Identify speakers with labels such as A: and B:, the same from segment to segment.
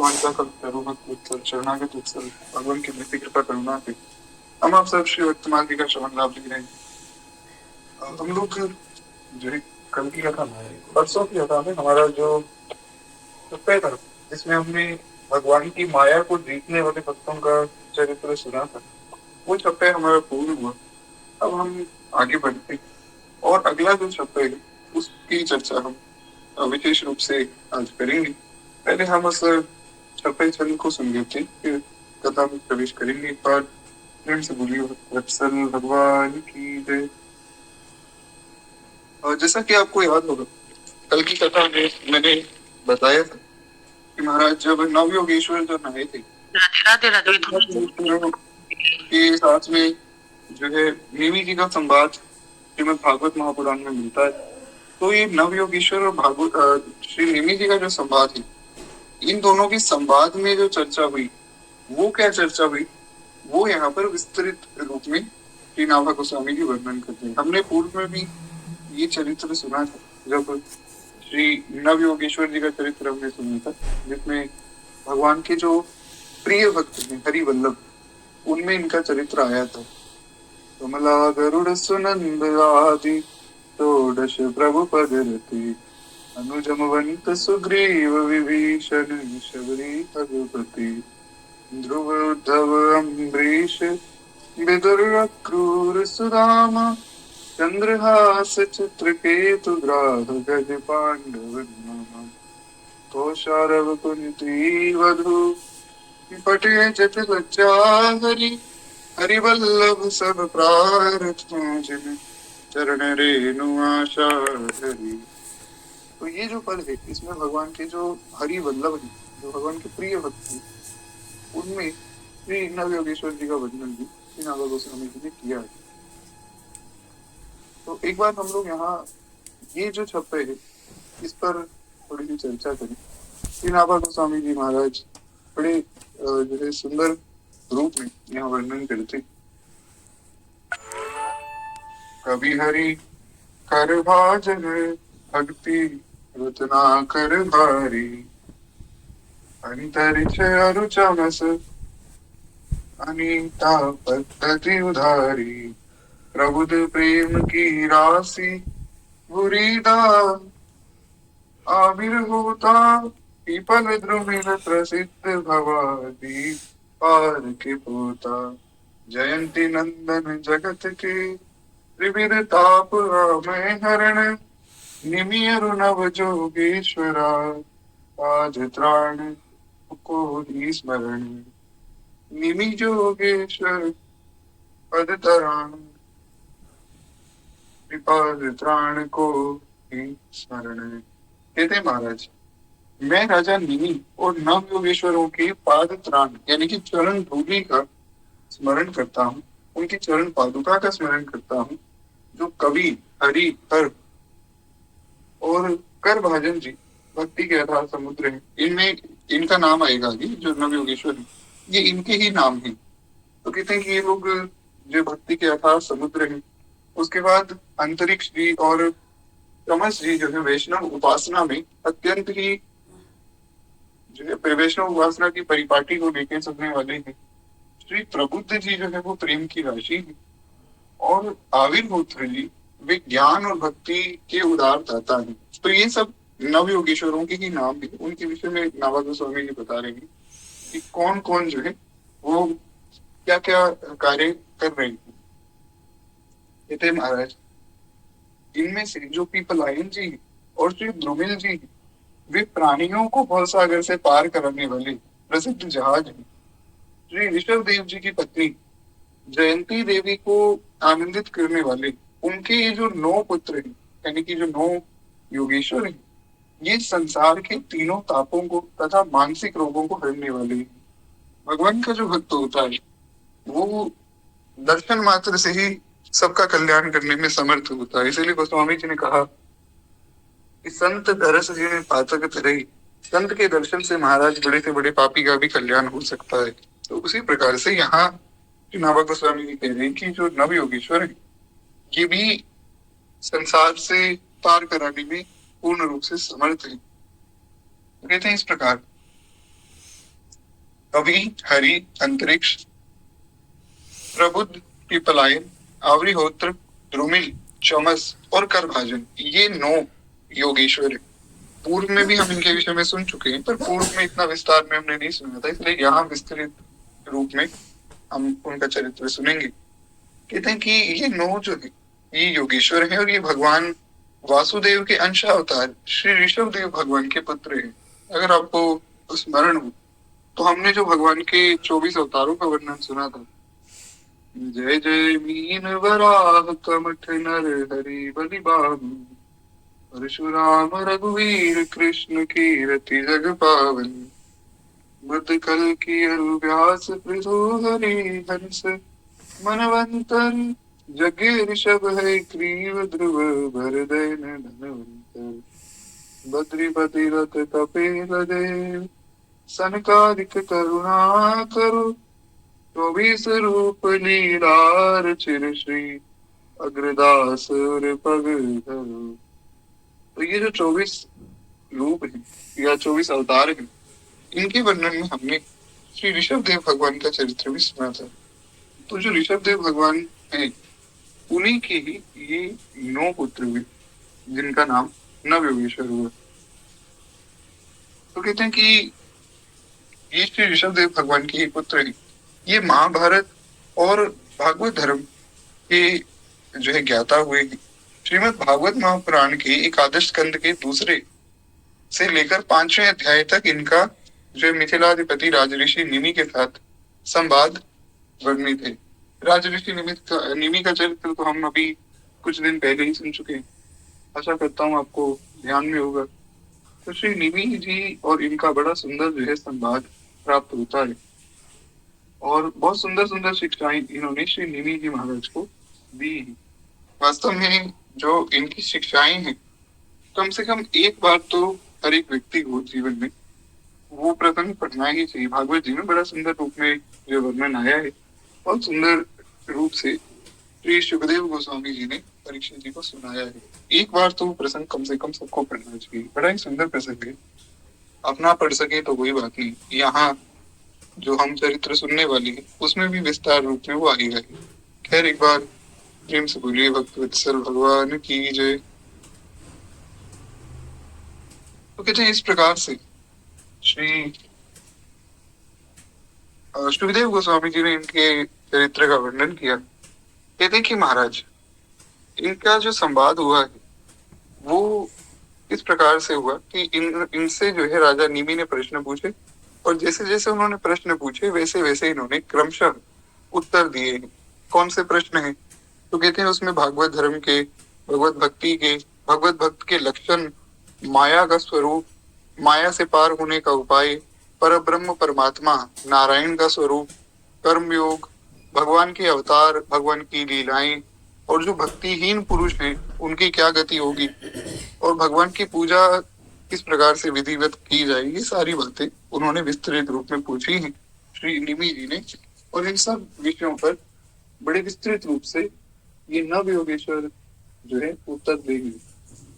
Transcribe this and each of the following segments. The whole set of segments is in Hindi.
A: भक्तवंता कल्पतरु भक्तवत्सल शरणागत वत्सल भगवान की वृत्ति कृपा करुणा से हम आप सब श्री वर्तमान जी का श्रवण लाभ ले रहे हैं। हम लोग जो है कल की कथा परसों की कथा में हमारा जो सत्य था जिसमें हमने भगवान की माया को जीतने वाले भक्तों का चरित्र सुना था, वो सत्य हमारा पूर्ण हुआ। अब हम आगे बढ़ते हैं और अगला जो सत्य है उसकी चर्चा हम विशेष रूप से आज करेंगे। पहले हम उस सत्य छंद को सुन लेते हैं, फिर कथा में प्रवेश करेंगे। एक बार प्रेम से बोलिए वत्सल भगवान की जय। और जैसा कि आपको याद होगा कल की कथा में मैंने बताया था कि महाराज जब नवयोगेश्वर जो नए थे राधे राधे राधे के साथ में जो है नेमी जी का संवाद श्रीमद् भागवत महापुराण में मिलता है। तो ये नवयोगेश्वर और भागवत श्री नेमी जी का जो संवाद है, इन दोनों की संवाद में जो चर्चा हुई वो क्या चर्चा हुई वो यहाँ पर विस्तृत रूप में श्री नाभा गोस्वामी जी वर्णन करते हैं। हमने पूर्व में भी ये चरित्र सुना था जब श्री नव योगेश्वर जी का चरित्र हमने सुना था, जिसमें भगवान के जो प्रिय भक्त हैं हरि वल्लभ, उनमें इनका चरित्र आया था। कमला गरुड़ सुनंद आदि षोडश प्रभु पद रति अनुजमवंत सुग्रीव विभीषण शबरी रघुपति ध्रुव उद्धव अम्बरीश विदुर क्रूर सुदामा चंद्रहास चित्रकेतु ग्राह गज पांडव नामा कौशारव कुंती वधु पटे जट लज्जा हरि हरिवल्लभ सब प्रार्थना जिन चरण रेणु आशा हरि। तो ये जो पद है इसमें भगवान के जो हरि वल्लभ है, जो भगवान के प्रिय भक्त हैं, उनमें श्री नव योगेश्वर जी का वर्णन भी श्री नाभा गोस्वामी जी ने किया है। तो एक बार हम लोग यहाँ ये जो छप्पे है इस पर थोड़ी सी चर्चा करें। श्री नाभा गोस्वामी जी महाराज बड़े जो है सुंदर रूप में यहाँ वर्णन करते। कभी हरि कर भाजन भक्ति रचना कर भारी अंतरिक्ष अरुचमस अनीता पद्धति उधारी प्रबुद्ध प्रेम की राशि बुरीदा आविर होता पीपल द्रुमिल प्रसिद्ध भवादी पार के पोता जयंती नंदन जगत के त्रिविध ताप रामय हरण निमियर नव जोगेश्वरा आज त्राण को ही स्मरण निमि जोगेश्वर पद तराण कृपा त्राण को ही स्मरण। कहते महाराज मैं राजा निमि और नव योगेश्वरों के पाद त्राण यानी कि चरण धूलि का स्मरण करता हूँ, उनकी चरण पादुका का स्मरण करता हूँ, जो कवि हरि हर और कर भाजन जी भक्ति के अथाह समुद्र है। इनमें इनका नाम आएगा जी जो नव योगेश्वर है, ये इनके ही नाम है। तो कहते हैं कि ये लोग जो भक्ति के अथाह समुद्र है। उसके बाद अंतरिक्ष जी और तमस जी जो है वैष्णव उपासना में अत्यंत ही जो है वैष्णव उपासना की परिपाटी को लेके चलने वाले हैं। श्री प्रबुद्ध जी जो है वो प्रेम की राशि है और आविर्भूत्र जी वे ज्ञान और भक्ति के उदार दाता है। तो ये सब नव योगेश्वरों के ही नाम है। उनके विषय में नाभा गोस्वामी जी बता रहे हैं कि कौन कौन जो है वो क्या क्या कार्य कर रहे हैं। कहते महाराज इनमें से जो पीपलायन जी और श्री द्रुमिल जी वे प्राणियों को भवसागर से पार कराने वाले प्रसिद्ध जहाज हैं। श्री ऋषभ देव जी की पत्नी जयंती देवी को आनंदित करने वाले उनके ये जो 9 पुत्र हैं यानी कि जो 9 योगेश्वर हैं, ये संसार के तीनों तापों को तथा मानसिक रोगों को हरने वाले हैं। भगवान का जो भक्त होता है वो दर्शन मात्र से ही सबका कल्याण करने में समर्थ होता है। इसीलिए गोस्वामी जी ने कहा कि संत दरस जिन्हें पातक तरही, संत के दर्शन से महाराज बड़े से बड़े पापी का भी कल्याण हो सकता है। तो उसी प्रकार से यहाँ नाभा गोस्वामी जी कह रहे हैं कि जो नव योगेश्वर है ये भी संसार से पार कराने में पूर्ण रूप से समर्थ है। कहते हैं इस प्रकार अभी हरि अंतरिक्ष प्रबुद्ध पिपलायन आवृहोत्र द्रुमिल चमस और करभाजन, ये 9 योगेश्वर है। पूर्व में भी हम इनके विषय में सुन चुके हैं, पर पूर्व में इतना विस्तार में हमने नहीं सुना था, इसलिए यहाँ विस्तृत रूप में हम उनका चरित्र सुनेंगे। कहते हैं कि ये 9 जो है ये योगेश्वर है और ये भगवान वासुदेव के अंश अवतार श्री ऋषभ देव भगवान के पुत्र हैं। अगर आपको स्मरण हो तो हमने जो भगवान के 24 अवतारों का वर्णन सुना था, जय जय मीन वराह कमठ नर हरि बलि बाहु, परशुराम रघुवीर कृष्ण कीरति जग पावन, बुद्ध कल की व्यास पृथु हरि हंस, मनवंतर जगे ऋषभ है ग्रीव ध्रुव भरदैन धनवंतर, बद्रीपति रथ कपिल देव सनकादिक करुणा करु, 24 रूप लीलार चिर श्री अग्रदास और पग धरो। तो ये जो 24 रूप है या 24 अवतार है, इनके वर्णन में हमने श्री ऋषभ देव भगवान का चरित्र भी सुना था। तो जो ऋषभ देव भगवान है उन्हीं के ही ये 9 पुत्र हुए जिनका नाम नवयोगेश्वर हुआ। तो कहते हैं कि ये श्री ऋषभ देव भगवान के ही पुत्र है। ये महाभारत और भागवत धर्म के जो है ज्ञाता हुए हैं। श्रीमद् भागवत महापुराण के एकादश स्कंद के दूसरे से लेकर 5वें अध्याय तक इनका जो मिथिलाधिपति राजऋषि निमि के साथ संवाद वर्णित है। राजऋषि निमि का चरित्र तो हम अभी कुछ दिन पहले ही सुन चुके हैं, आशा करता हूँ आपको ध्यान में होगा। तो श्री निमि जी और इनका बड़ा सुंदर जो है संवाद प्राप्त होता है और बहुत सुंदर सुंदर शिक्षाएं इन्होंने श्री निमि जी महाराज को दी है। वास्तव में जो इनकी शिक्षाएं हैं, कम से कम एक बार तो हर एक व्यक्ति को जीवन में वो प्रसंग पढ़ना ही चाहिए। भागवत जी में बड़ा सुंदर रूप में जो वर्णन आया है, बहुत सुंदर रूप से श्री सुखदेव गोस्वामी जी ने परीक्षित जी को सुनाया है। एक बार तो प्रसंग कम से कम सबको पढ़ना चाहिए, बड़ा ही सुंदर प्रसंग है। अपना पढ़ सके तो कोई बात नहीं, यहाँ जो हम चरित्र सुनने वाले हैं उसमें भी विस्तार रूप में वो आएगा। खैर एक बार प्रेम से बोलिए भक्त वत्सल भगवान की जय। तो कहते हैं इस प्रकार से श्री सुखदेव गोस्वामी जी ने इनके चरित्र का वर्णन किया। कहते हैं कि महाराज इनका जो संवाद हुआ है वो इस प्रकार से हुआ कि इनसे जो है राजा निमि ने प्रश्न पूछे और जैसे जैसे उन्होंने प्रश्न पूछे वैसे वैसे इन्होंने क्रमशः उत्तर दिए हैं। कौन से प्रश्न हैं? तो कहते हैं उसमें भागवत धर्म के, भगवत भक्ति के, भगवत भक्त के लक्षण, माया का स्वरूप, माया से पार होने का उपाय, परब्रह्म परमात्मा नारायण का स्वरूप, कर्मयोग, भगवान के अवतार, भगवान की लीलाएं और जो भक्तिहीन पुरुष हैं उनकी क्या गति होगी और भगवान की पूजा किस प्रकार से विधिवत की जाएगी, ये सारी बातें उन्होंने विस्तृत रूप में पूछी हैं श्री निमि जी ने। और इन सब विषयों पर बड़े विस्तृत रूप से ये नव योगेश्वर जो है उत्तर देंगे।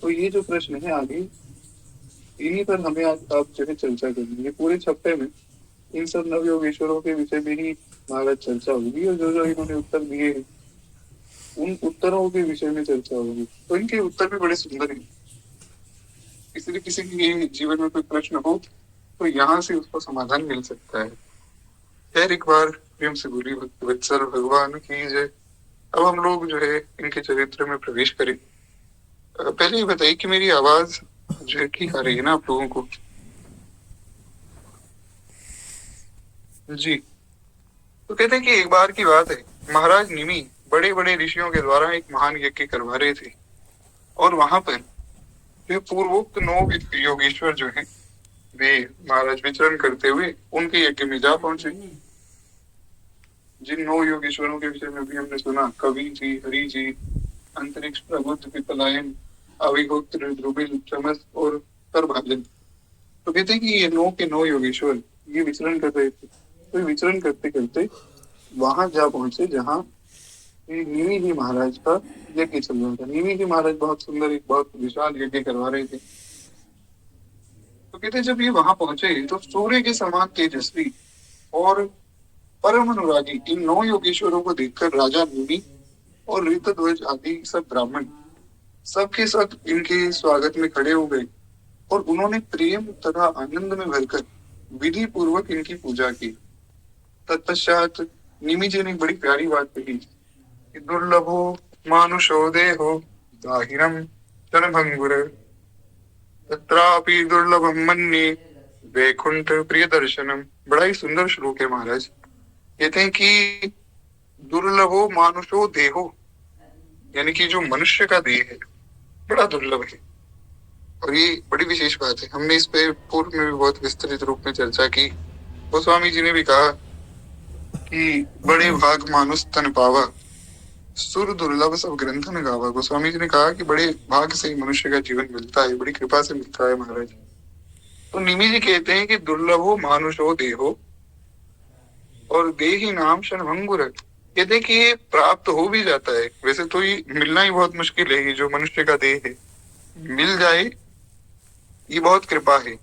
A: तो ये जो प्रश्न है आगे इन्हीं पर हमें आज आप जो है चर्चा करेंगे। पूरे छप्पे में इन सब नव योगेश्वरों के विषय में ही महाराज चर्चा होगी और जो जो इन्होंने उत्तर दिए हैं उन उत्तरों के विषय में चर्चा होगी। तो इनके उत्तर भी बड़े सुंदर हैं, इसलिए किसी के जीवन में कोई प्रश्न हो तो यहाँ से उसको समाधान मिल सकता है। खैर एक बार प्रेम से बोली भक्त वत्सल भगवान की जय। अब हम लोग जो है इनके चरित्र में प्रवेश करें। पहले ये बताइए कि मेरी आवाज जो है ठीक आ रही है ना आप लोगों को? जी। तो कहते हैं कि एक बार की बात है, महाराज निमि बड़े बड़े ऋषियों के द्वारा एक महान यज्ञ करवा रहे थे और वहां पर जो पूर्वोक्त 9 योगेश्वर जो हैं वे महाराज विचरण करते हुए उनके यज्ञ में जा पहुंचे। जिन 9 योगेश्वरों के विषय में भी हमने सुना, कवि जी, हरि जी, अंतरिक्ष प्रबुद्ध पिपलायन, अविहोत्र ध्रुविल चमस और करभाजन। तो कहते हैं कि ये 9 के 9 योगेश्वर ये विचरण कर रहे थे। तो विचरण करते करते वहां जा पहुंचे जहाँ निमि जी महाराज का यज्ञ चल रहा था। निमि जी महाराज बहुत सुंदर एक बहुत विशाल यज्ञ करवा रहे थे। तो कहते जब ये वहां पहुंचे तो सूर्य के समान तेजस्वी और परम अनुरागी इन 9 योगेश्वरों को देखकर राजा मुनि और ऋतध्वज आदि सब ब्राह्मण सबके सब इनके स्वागत में खड़े हो गए और उन्होंने प्रेम तथा आनंद में भरकर विधि पूर्वक इनकी पूजा की। तत्पश्चात निमि जी ने एक बड़ी प्यारी बात कही कि दुर्लभो मानुषो देहो दाहिरम क्षणभंगुर तत्रापि दुर्लभम मन्ये वैकुंठ प्रिय दर्शनम। बड़ा ही सुंदर श्लोक है महाराज। कहते हैं कि दुर्लभो मानुषो देहो, यानी कि जो मनुष्य का देह है बड़ा दुर्लभ है। और ये बड़ी विशेष बात है, हमने इस पे पूर्व में भी बहुत विस्तृत रूप में चर्चा की। गोस्वामी जी ने भी कहा कि बड़े भाग मानुष तन पावा सुर दुर्लभ सब ग्रंथन गावा। गोस्वामी जी ने कहा कि बड़े भाग से मनुष्य का जीवन मिलता है, बड़ी कृपा से मिलता है महाराज। तो निमि जी कहते हैं कि दुर्लभो मानुषो देहो और देहि नाम क्षणभंगुर। कहते हैं कि ये प्राप्त हो भी जाता है, वैसे तो ये मिलना ही बहुत मुश्किल है। ये जो मनुष्य का देह है मिल जाए ये बहुत कृपा है।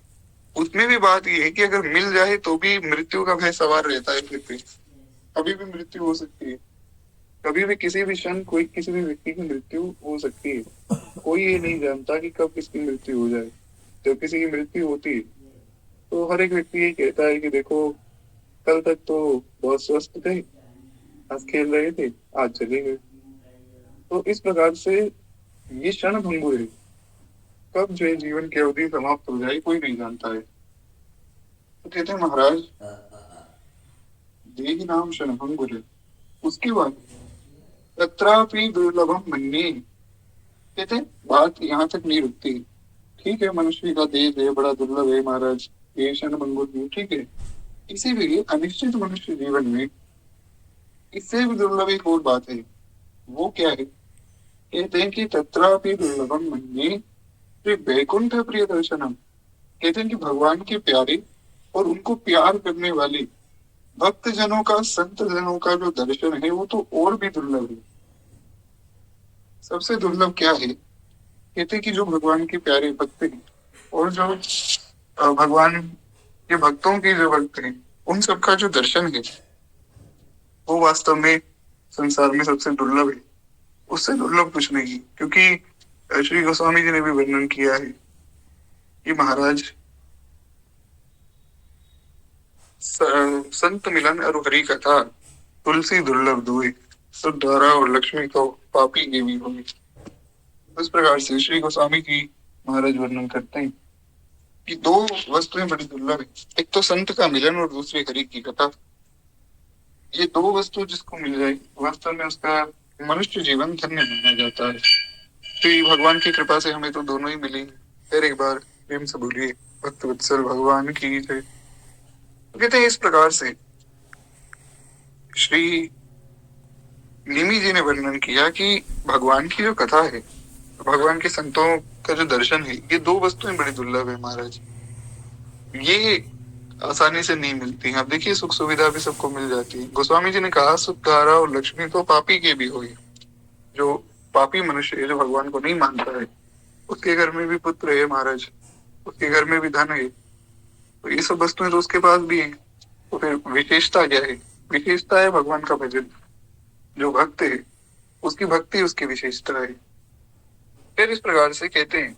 A: उसमें भी बात ये है कि अगर मिल जाए तो भी मृत्यु का भय सवार रहता है फिर भी। कभी भी मृत्यु हो सकती है, कभी भी किसी भी क्षण कोई किसी भी व्यक्ति की मृत्यु हो सकती है। कोई ये नहीं जानता कि कब किसकी मृत्यु हो जाए। जब किसी की मृत्यु होती है तो हर एक व्यक्ति ये कहता है कि देखो कल तक तो बहुत स्वस्थ थे, आज खेल रहे थे, आज चले गए। तो इस प्रकार से ये क्षण भंगुर है, कब जो है जीवन की अवधि समाप्त हो जाए कोई नहीं जानता है। तो कहते हैं महाराज देहि नाम क्षण भंगुर है। उसके बाद तत्रापि दुर्लभम मन्ये। कहते हैं बात यहाँ तक नहीं रुकती। ठीक है, मनुष्य का देह है बड़ा दुर्लभ है महाराज, ये क्षण भंगुर भी ठीक है। इसी भी अनिश्चित मनुष्य जीवन में इससे भी दुर्लभ एक और बात है। वो क्या है? कहते हैं कि तत्रापि दुर्लभम मन्ये श्री वैकुंठ प्रिय दर्शनम। कहते हैं कि भगवान के प्यारे और उनको प्यार करने वाले भक्त जनों का, संत जनों का जो दर्शन है वो तो और भी दुर्लभ है। सबसे दुर्लभ क्या है? कहते हैं कि जो भगवान के प्यारे भक्त हैं और जो भगवान के भक्तों के जो भक्त हैं उन सबका जो दर्शन है वो वास्तव में संसार में सबसे दुर्लभ है। उससे दुर्लभ कुछ नहीं, क्योंकि श्री गोस्वामी जी ने भी वर्णन किया है कि महाराज संत मिलन और हरि कथा तुलसी दुर्लभ दुए सब द्वारा और लक्ष्मी को पापी के भी होगी। इस प्रकार से श्री गोस्वामी जी महाराज वर्णन करते हैं कि 2 वस्तुएं बड़ी दुर्लभ है, एक तो संत का मिलन और दूसरी हरि की कथा। ये 2 वस्तु जिसको मिल जाए वास्तव में उसका मनुष्य जीवन धन्य माना जाता है। श्री भगवान की कृपा से हमें तो दोनों ही मिली। फिर एक बार प्रेम से बोलिए भक्त वत्सल भगवान की जय। कहते हैं इस प्रकार से श्री निमि जी ने वर्णन किया कि भगवान की जो कथा है, भगवान के संतों का जो दर्शन है, ये 2 वस्तुएं बड़ी दुर्लभ है महाराज। ये आसानी से नहीं मिलती। आप देखिए सुख सुविधा भी सबको मिल जाती है। गोस्वामी जी ने कहा सुख धारा और लक्ष्मी तो पापी के भी हुई। जो पापी मनुष्य है, जो भगवान को नहीं मानता है, उसके घर में भी पुत्र है महाराज, उसके घर में भी धन है, तो ये सब वस्तुएं तो उसके पास भी है। तो फिर विशेषता क्या है? विशेषता है भगवान का भजन। जो भक्त है उसकी भक्ति उसकी विशेषता है। फिर इस प्रकार से कहते हैं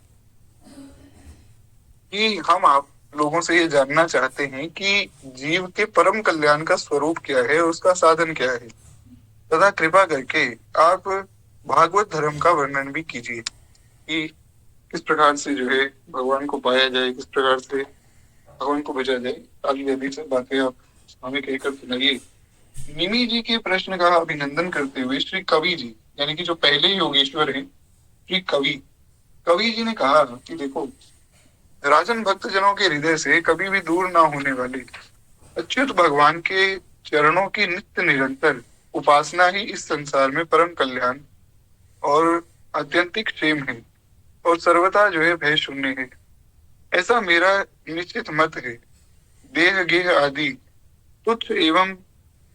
A: कि हम आप लोगों से ये जानना चाहते हैं कि जीव के परम कल्याण का स्वरूप क्या है, उसका साधन क्या है, तथा कृपा करके आप भागवत धर्म का वर्णन भी कीजिए कि किस प्रकार से जो है भगवान को पाया जाए, किस प्रकार से भगवान को बचा जाए। आदि आदि सब बातें आप हमें कहकर सुनाइए। निमि जी के प्रश्न का अभिनंदन करते हुए श्री कवि जी, यानी कि जो पहले योगेश्वर हैं, श्री कवि कवि जी ने कहा कि देखो राजन भक्त जनों के हृदय से कभी भी दूर ना होने वाले अच्युत भगवान के चरणों की नित्य निरंतर उपासना ही इस संसार में परम कल्याण और आत्यंतिक क्षेम है और सर्वथा जो है भय शून्य है। ऐसा मेरा निश्चित मत है। देह गेह आदि तुच्छ एवं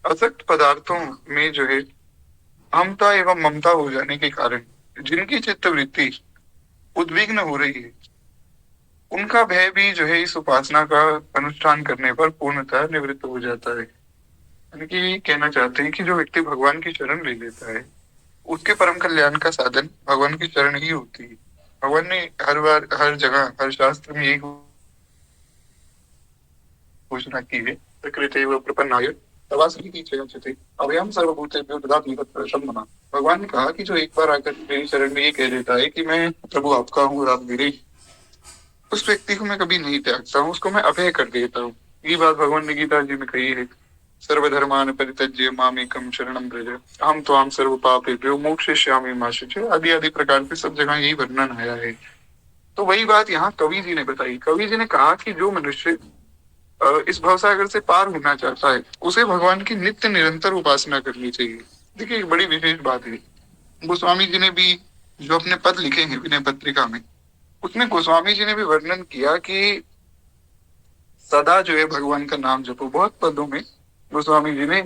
A: असक्त पदार्थों में जो है अहमता एवं ममता हो जाने के कारण जिनकी चित्त वृत्ति उद्विग्न हो रही है, उनका भय भी जो है इस उपासना का अनुष्ठान करने पर पूर्णतः निवृत्त हो जाता है। यानी कि ये कहना चाहते हैं कि जो व्यक्ति भगवान की शरण ले लेता है उसके परम कल्याण का साधन भगवान की शरण ही होती है। भगवान ने हर बार हर जगह हर शास्त्र में यही घोषणा की है, प्रकृति व प्रपन्नाय तवास्मीति चयंचते अभयम सर्वभूतेभ्यो ददामि तत्प्रशमना। भगवान ने कहा कि जो एक बार आकर मेरी शरण में ये कह देता है कि मैं प्रभु आपका हूँ और आप मेरे, उस व्यक्ति को मैं कभी नहीं त्यागता हूँ, उसको मैं अभय कर देता हूँ। ये बात भगवान ने गीता जी में कही है, सर्वधर्मान परित्यज्य मामेकं शरणं व्रज अहम त्वां सर्व पापेभ्यो मोक्षयिष्यामि मा शुचि, आदि आदि प्रकार के सब जगह यही वर्णन आया है। तो वही बात यहाँ कवि जी ने बताई। कवि जी ने कहा कि जो मनुष्य इस भवसागर से पार होना चाहता है उसे भगवान की नित्य निरंतर उपासना करनी चाहिए। देखिए एक बड़ी विशेष बात है, गोस्वामी जी ने भी जो अपने पद लिखे हैं विनय पत्रिका में, उसमें गोस्वामी जी ने भी वर्णन किया कि सदा जो है भगवान का नाम जपो। बहुत पदों में गोस्वामी जी ने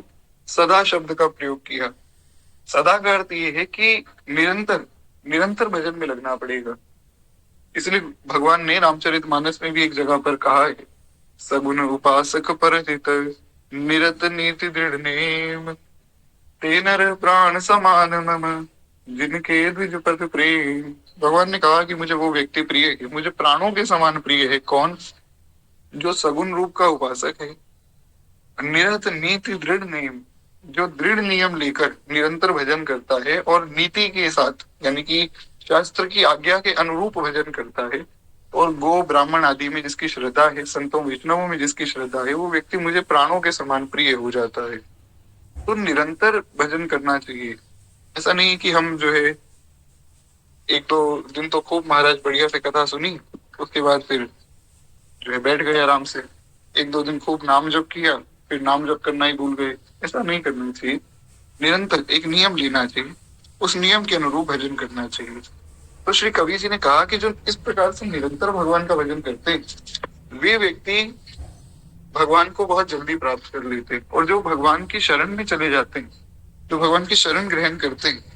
A: सदा शब्द का प्रयोग किया। सदा का अर्थ ये है कि निरंतर निरंतर भजन में लगना पड़ेगा। इसलिए भगवान ने रामचरितमानस में भी एक जगह पर कहा है, सगुन उपासक परहित निरत नीति दृढ़ नेम ते नर प्राण समान मम जिनके द्विज पथ प्रेम। भगवान ने कहा कि मुझे वो व्यक्ति प्रिय है, मुझे प्राणों के समान प्रिय है। कौन? जो सगुण रूप का उपासक है, निरत नीति दृढ़ नियम, जो दृढ़ नियम लेकर निरंतर भजन करता है और नीति के साथ यानी कि शास्त्र की आज्ञा के अनुरूप भजन करता है, और गो ब्राह्मण आदि में जिसकी श्रद्धा है, संतों वैष्णवों में जिसकी श्रद्धा है, वो व्यक्ति मुझे प्राणों के समान प्रिय हो जाता है। तो निरंतर भजन करना चाहिए। ऐसा नहीं कि हम जो है एक दो दिन तो खूब महाराज बढ़िया से कथा सुनी, उसके बाद फिर जो है बैठ गए आराम से, एक दो दिन खूब नाम जप किया, फिर नाम जप करना ही भूल गए। ऐसा नहीं करना चाहिए। निरंतर एक नियम लेना चाहिए, उस नियम के अनुरूप भजन करना चाहिए। तो श्री कवि जी ने कहा कि जो इस प्रकार से निरंतर भगवान का भजन करते हैं वे व्यक्ति भगवान को बहुत जल्दी प्राप्त कर लेते हैं। और जो भगवान की शरण में चले जाते हैं, जो भगवान की शरण ग्रहण करते हैं,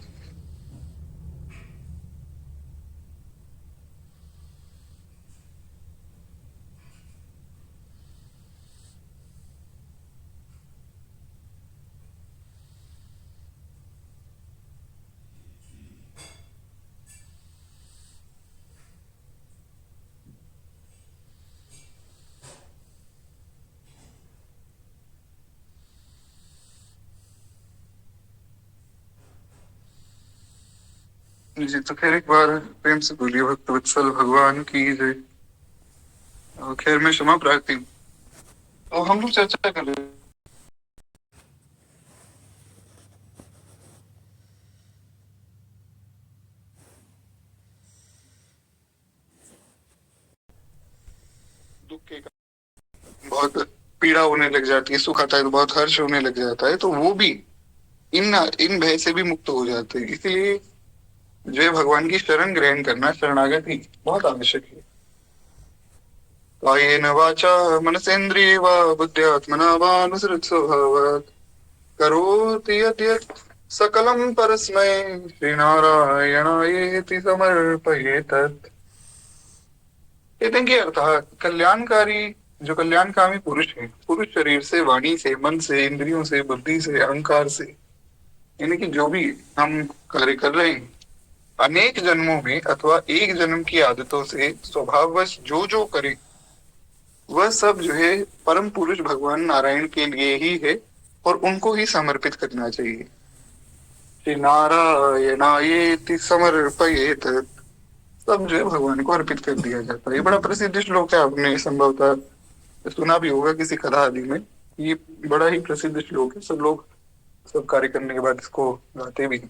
A: जी तो खैर एक बार प्रेम से बोलिए भक्त वत्सल भगवान की जय। खैर मैं क्षमा प्रार्थी हूँ। तो हम लोग चर्चा कर रहे हैं दुख के कारण बहुत पीड़ा होने लग जाती है, सुख आता है तो बहुत हर्ष होने लग जाता है, तो वो भी इन इन भय से भी मुक्त हो जाते हैं। इसलिए जो है भगवान की शरण ग्रहण करना, शरणागति बहुत आवश्यक है। कायेन वाचा मनसेन्द्रिये वा बुद्ध्यात्मना वा अनुसृत स्वभावात् करोति यद्यत् सकलं परस्मै श्रीनारायणायेति समर्पयेत्। कहते हैं कि अर्थात कल्याणकारी, जो कल्याणकामी पुरुष है, पुरुष शरीर से, वाणी से, मन से, इंद्रियों से, बुद्धि से, अहंकार से, यानी कि जो भी हम कार्य कर रहे हैं अनेक जन्मों में अथवा एक जन्म की आदतों से स्वभाववश जो जो करे वह सब जो है परम पुरुष भगवान नारायण के लिए ही है और उनको ही समर्पित करना चाहिए। श्री नारायणायेति समर्पयेत, सब जो है भगवान को अर्पित कर दिया जाता है। ये बड़ा प्रसिद्ध श्लोक है, आपने संभवतः सुना भी होगा किसी कथा आदि में। ये बड़ा ही प्रसिद्ध श्लोक है, सब लोग सब कार्य करने के बाद इसको गाते भी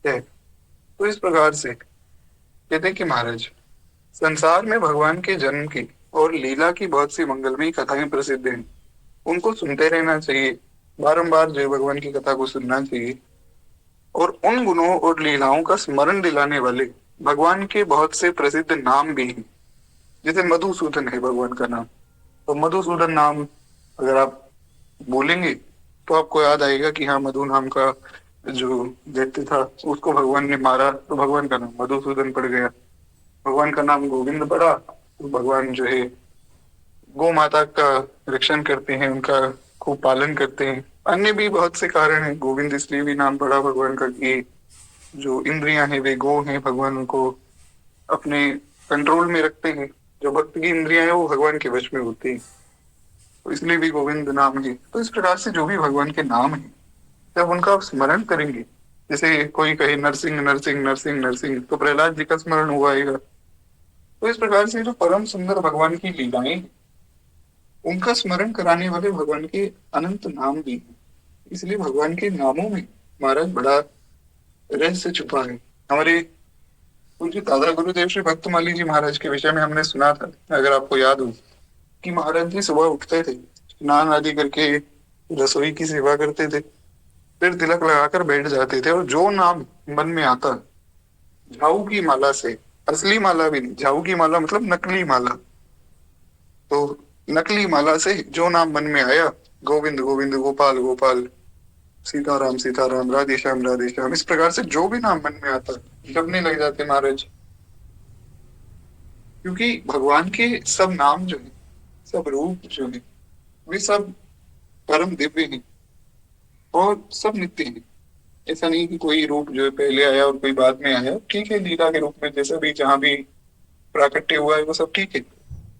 A: हैं। तो इस प्रकार से कहते हैं कि महाराज संसार में भगवान के जन्म की और लीला की बहुत सी मंगलमयी कथाएं प्रसिद्ध हैं, उनको सुनते रहना चाहिए, बारंबार जय भगवान की कथा को सुनना चाहिए। और उन गुणों और लीलाओं का स्मरण दिलाने वाले भगवान के बहुत से प्रसिद्ध नाम भी हैं। जैसे मधुसूदन है भगवान का नाम, तो मधुसूदन नाम अगर आप बोलेंगे तो आपको याद आएगा कि हाँ मधु नाम का जो दैत्य था उसको भगवान ने मारा तो भगवान का नाम मधुसूदन पड़ गया। भगवान का नाम गोविंद पड़ा तो भगवान जो है गौ माता का रक्षण करते हैं, उनका खूब पालन करते हैं। अन्य भी बहुत से कारण हैं, गोविंद इसलिए भी नाम पड़ा भगवान का कि जो इंद्रियां हैं वे गो हैं, भगवान उनको अपने कंट्रोल में रखते हैं। जो भक्त की इंद्रियां हैं वो भगवान के वश में होती हैं, तो इसलिए भी गोविंद नाम है। तो इस प्रकार से जो भी भगवान के नाम है, जब उनका आप स्मरण करेंगे, जैसे कोई कहे नरसिंह नरसिंह नरसिंह नरसिंह, तो प्रहलाद जी का स्मरण हुआ आएगा। तो इस प्रकार से जो परम सुंदर भगवान की लीलाएं हैं, उनका स्मरण कराने वाले भगवान के अनंत नाम भी हैं। इसलिए भगवान के नामों में महाराज बड़ा रहस्य छुपा है। हमारे पूज्य दादा गुरुदेव श्री भक्तमाली जी महाराज के विषय में हमने सुना था, अगर आपको याद हो, कि महाराज जी सुबह उठते थे, स्नान आदि करके रसोई की सेवा करते थे, फिर तिलक लगाकर बैठ जाते थे, और जो नाम मन में आता, झाऊ की माला से, असली माला भी नहीं, झाऊ की माला मतलब नकली माला, तो नकली माला से जो नाम मन में आया, गोविंद गोविंद गोपाल गोपाल, सीताराम सीताराम, राधे श्याम, इस प्रकार से जो भी नाम मन में आता जपने लग जाते महाराज। क्योंकि भगवान के सब नाम जो है, सब रूप जो है, वे सब परम दिव्य हैं और सब नित्य हैं। ऐसा नहीं कि कोई रूप जो है पहले आया और कोई बाद में आया, ठीक है, लीला के रूप में जैसा भी जहां भी प्राकट्य हुआ है वो सब ठीक है,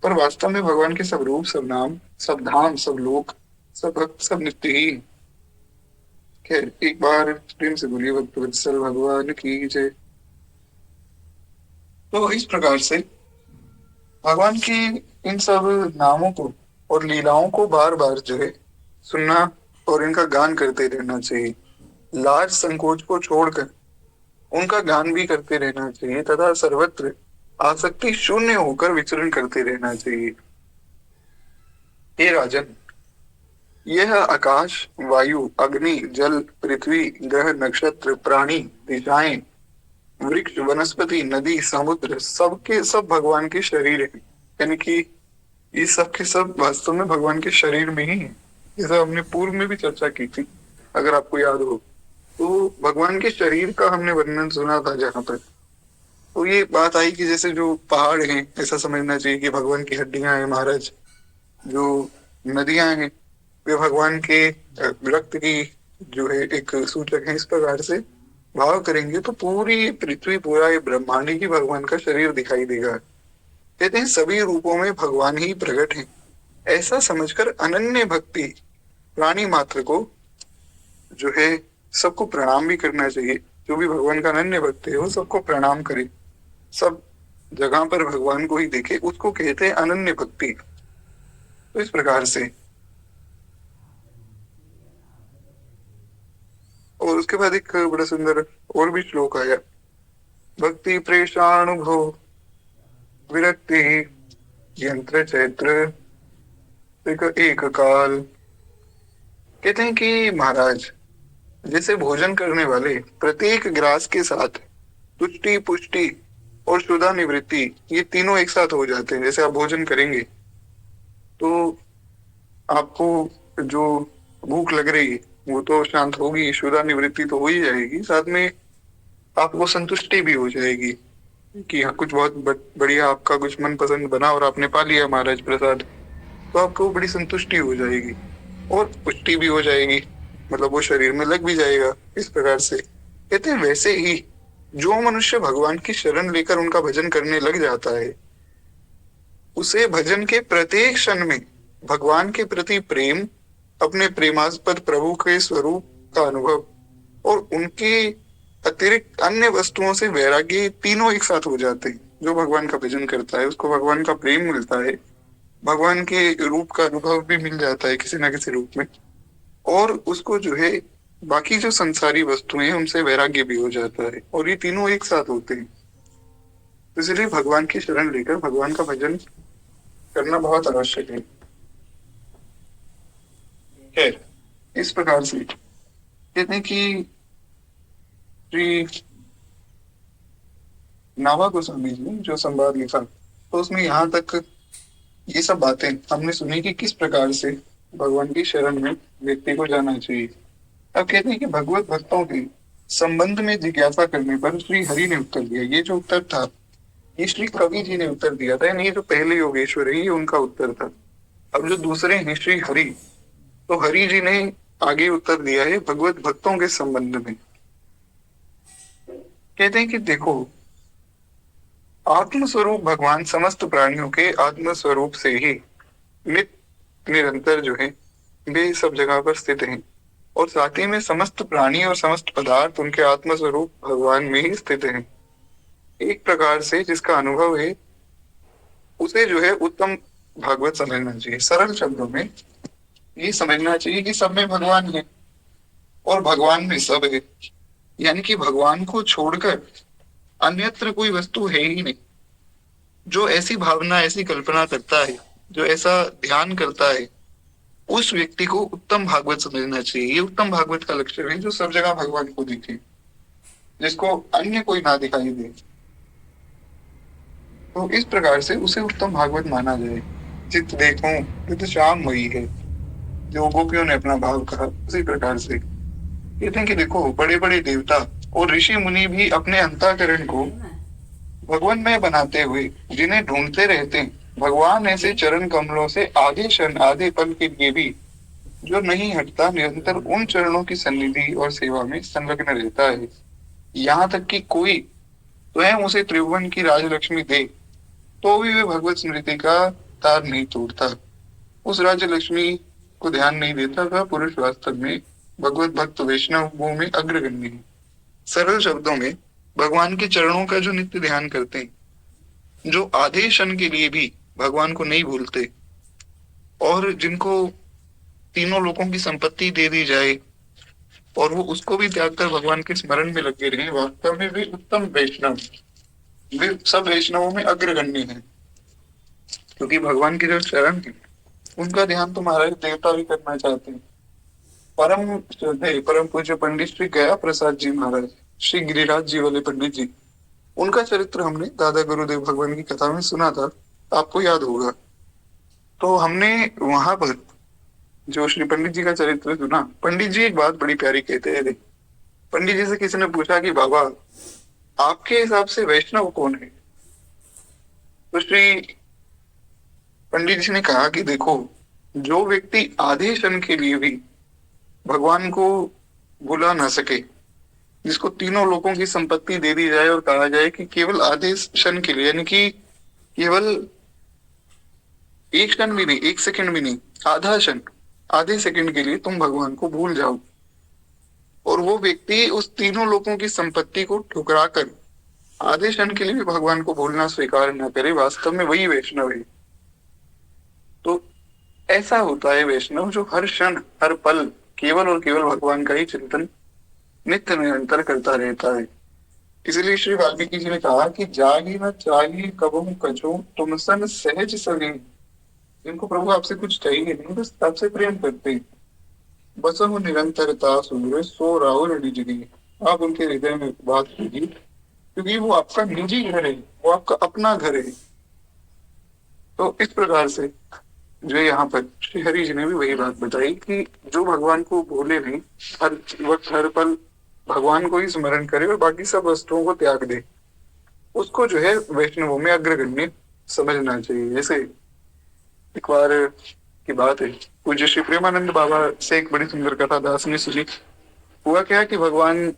A: पर वास्तव में भगवान के सब रूप, सब नाम, सब धाम, सब लोक, सब भक्त, सब नित्य ही हैं। खैर, एक बार प्रेम से बोलिए भक्त वत्सल भगवान की जय। तो इस प्रकार से भगवान की इन सब नामों को और लीलाओं को बार बार जो है सुनना और इनका गान करते रहना चाहिए। लाज संकोच को छोड़कर उनका गान भी करते रहना चाहिए, तथा सर्वत्र आसक्ति शून्य होकर विचरण करते रहना चाहिए। हे राजन, यह आकाश, वायु, अग्नि, जल, पृथ्वी, ग्रह, नक्षत्र, प्राणी, दिशाएं, वृक्ष, वनस्पति, नदी, समुद्र, सबके सब भगवान के शरीर हैं। यानी कि ये सब के सब वास्तव में भगवान के शरीर में ही है। जैसा हमने पूर्व में भी चर्चा की थी, अगर आपको याद हो, तो भगवान के शरीर का हमने वर्णन सुना था जहां पर, तो ये बात आई कि जैसे जो पहाड़ हैं, ऐसा समझना चाहिए कि भगवान की हड्डियां हैं महाराज। जो नदियां हैं, वे भगवान के रक्त की जो है एक सूचक है। इस प्रकार से भाव करेंगे तो पूरी पृथ्वी, पूरा ये ब्रह्मांड ही भगवान का शरीर दिखाई देगा। कहते हैं सभी रूपों में भगवान ही प्रकट है। ऐसा समझकर अनन्य भक्ति प्राणी मात्र को जो है सबको प्रणाम भी करना चाहिए। जो भी भगवान का अनन्य भक्त है वो सबको प्रणाम करे, सब जगह पर भगवान को ही देखे, उसको कहते हैं अनन्य भक्ति। तो इस प्रकार से, और उसके बाद एक बड़ा सुंदर और भी श्लोक आया, भक्ति प्रेषानुभो विरक्ति यंत्र चैत्र एक काल। कहते हैं कि महाराज, जैसे भोजन करने वाले प्रत्येक ग्रास के साथ तुष्टि, पुष्टि और क्षुधा निवृत्ति, ये तीनों एक साथ हो जाते हैं। जैसे आप भोजन करेंगे तो आपको जो भूख लग रही है वो तो शांत होगी, क्षुधा निवृत्ति तो हो ही जाएगी, साथ में आपको संतुष्टि भी हो जाएगी कि हाँ, कुछ बहुत बढ़िया आपका कुछ मनपसंद बना और आपने पा लिया महाराज प्रसाद, तो आपको बड़ी संतुष्टि हो जाएगी और पुष्टि भी हो जाएगी, मतलब वो शरीर में लग भी जाएगा। इस प्रकार से कहते हैं वैसे ही जो मनुष्य भगवान की शरण लेकर उनका भजन करने लग जाता है, उसे भजन के प्रत्येक क्षण में भगवान के प्रति प्रेम, अपने प्रेमास्पद प्रभु के स्वरूप का अनुभव और उनके अतिरिक्त अन्य वस्तुओं से वैराग्य, तीनों एक साथ हो जाते हैं। जो भगवान का भजन करता है उसको भगवान का प्रेम मिलता है, भगवान के रूप का अनुभव भी मिल जाता है किसी ना किसी रूप में, और उसको जो है बाकी जो संसारी वस्तुएं हैं उनसे वैराग्य भी हो जाता है, और ये तीनों एक साथ होते हैं। तो इसलिए भगवान की शरण लेकर भगवान का भजन करना बहुत आवश्यक है। खैर, इस प्रकार से कहते हैं कि श्री नाभा गोस्वामी जी ने जो संवाद लिखा, तो उसमें यहाँ तक ये सब बातें हमने सुनी कि किस प्रकार से भगवान की शरण में व्यक्ति को जाना चाहिए। अब कहते हैं कि भगवत भक्तों के संबंध में जिज्ञासा करने पर श्री हरि ने उत्तर दिया। ये जो उत्तर था ये श्री कवि जी ने उत्तर दिया था, यानी ये जो पहले योगेश्वर है ये उनका उत्तर था। अब जो दूसरे हैं श्री हरि, तो हरि जी ने आगे उत्तर दिया है भगवत भक्तों के संबंध में। कहते हैं कि देखो, आत्म स्वरूप भगवान समस्त प्राणियों के आत्म स्वरूप से ही नित्य निरंतर जो है वे सब जगह पर स्थित हैं, और साथ ही में समस्त प्राणी और समस्त पदार्थ उनके आत्म स्वरूप भगवान में ही स्थित हैं। एक प्रकार से जिसका अनुभव है उसे जो है उत्तम भागवत समझना चाहिए। सरल शब्दों में ये समझना चाहिए कि सब में भगवान है और भगवान में सब है, यानी कि भगवान को छोड़कर अन्यत्र कोई वस्तु है ही नहीं। जो ऐसी भावना, ऐसी कल्पना करता है, जो ऐसा ध्यान करता है, उस व्यक्ति को उत्तम भागवत समझना चाहिए। ये उत्तम भागवत का लक्षण है, जो सब जगह भगवान को दिखे, जिसको अन्य कोई ना दिखाई दे। तो इस प्रकार से उसे उत्तम भागवत माना जाए। चित्त देखो चित्त श्याम वही है, जो गोपियों ने अपना भाव कहा उसी प्रकार से कहते हैं कि देखो, बड़े बड़े देवता और ऋषि मुनि भी अपने अंतःकरण को भगवान में बनाते हुए जिन्हें ढूंढते रहते हैं, भगवान ऐसे चरण कमलों से आधे क्षण आधे पल के लिए भी जो नहीं हटता, निरंतर उन चरणों की सन्निधि और सेवा में संलग्न रहता है। यहाँ तक कि कोई स्वयं उसे त्रिभुवन की राजलक्ष्मी दे तो भी वे भगवत स्मृति का तार नहीं तोड़ता, उस राजलक्ष्मी को ध्यान नहीं देता। वह पुरुष वास्तव में भगवत भक्त वैष्णवों में अग्रगण्य है। सरल शब्दों में भगवान के चरणों का जो नित्य ध्यान करते हैं, जो आधे क्षण के लिए भी भगवान को नहीं भूलते, और जिनको तीनों लोगों की संपत्ति दे दी जाए और वो उसको भी त्याग कर भगवान के स्मरण में लगे रहे, वास्तव में वे उत्तम वैष्णव, वे सब वैष्णवों में अग्रगण्य हैं। क्योंकि भगवान के जो चरण है उनका ध्यान तो महाराज देवता भी करना चाहते हैं। परम श्रद्धेय परम पूज्य पंडित श्री गया प्रसाद जी महाराज, श्री गिरिराज जी वाले पंडित जी, उनका चरित्र हमने दादा गुरुदेव भगवान की कथा में सुना था, आपको याद होगा। तो हमने वहां पर जो श्री पंडित जी का चरित्र सुना, पंडित जी एक बात बड़ी प्यारी कहते हैं। पंडित जी से किसी ने पूछा कि बाबा, आपके हिसाब से वैष्णव कौन है? तो श्री पंडित जी ने कहा कि देखो, जो व्यक्ति आधे क्षण के लिए भी भगवान को भुला ना सके, जिसको तीनों लोगों की संपत्ति दे दी जाए और कहा जाए कि केवल आधे क्षण के लिए, यानी कि केवल एक क्षण भी नहीं, एक सेकंड भी नहीं, आधा क्षण, आधे सेकंड के लिए तुम भगवान को भूल जाओ, और वो व्यक्ति उस तीनों लोगों की संपत्ति को ठुकरा कर आधे क्षण के लिए भी भगवान को भूलना स्वीकार न करे, वास्तव में वही वैष्णव है। तो ऐसा होता है वैष्णव जो हर क्षण हर पल केवल और केवल भगवान का ही चिंतन नित्य निरंतर करता रहता है। इसलिए श्री वाल्मीकि जी ने कहा कि जागी न चाहिए कबहू कछू तुम सन सहज सभी, जिनको प्रभु आपसे कुछ चाहिए नहीं, बस आपसे प्रेम करते हैं। बसहु निरंतरता सुमिर सो राहुल निज गी, आप उनके हृदय में बात कीजिए, क्योंकि वो आपका निजी घर है, वो आपका अपना घर है। तो इस प्रकार से जो यहाँ पर श्री हरि जी ने भी वही बात बताई कि जो भगवान को भूले नहीं, हर वक्त हर पल भगवान को ही स्मरण करे और बाकी सब वस्तुओं को त्याग दे, उसको जो है वैष्णवों में अग्रगण्य समझना चाहिए। जैसे एक बार की बात है, पूज्य श्री प्रेमानंद बाबा से एक बड़ी सुंदर कथा दास ने सुनी। हुआ क्या कि भगवान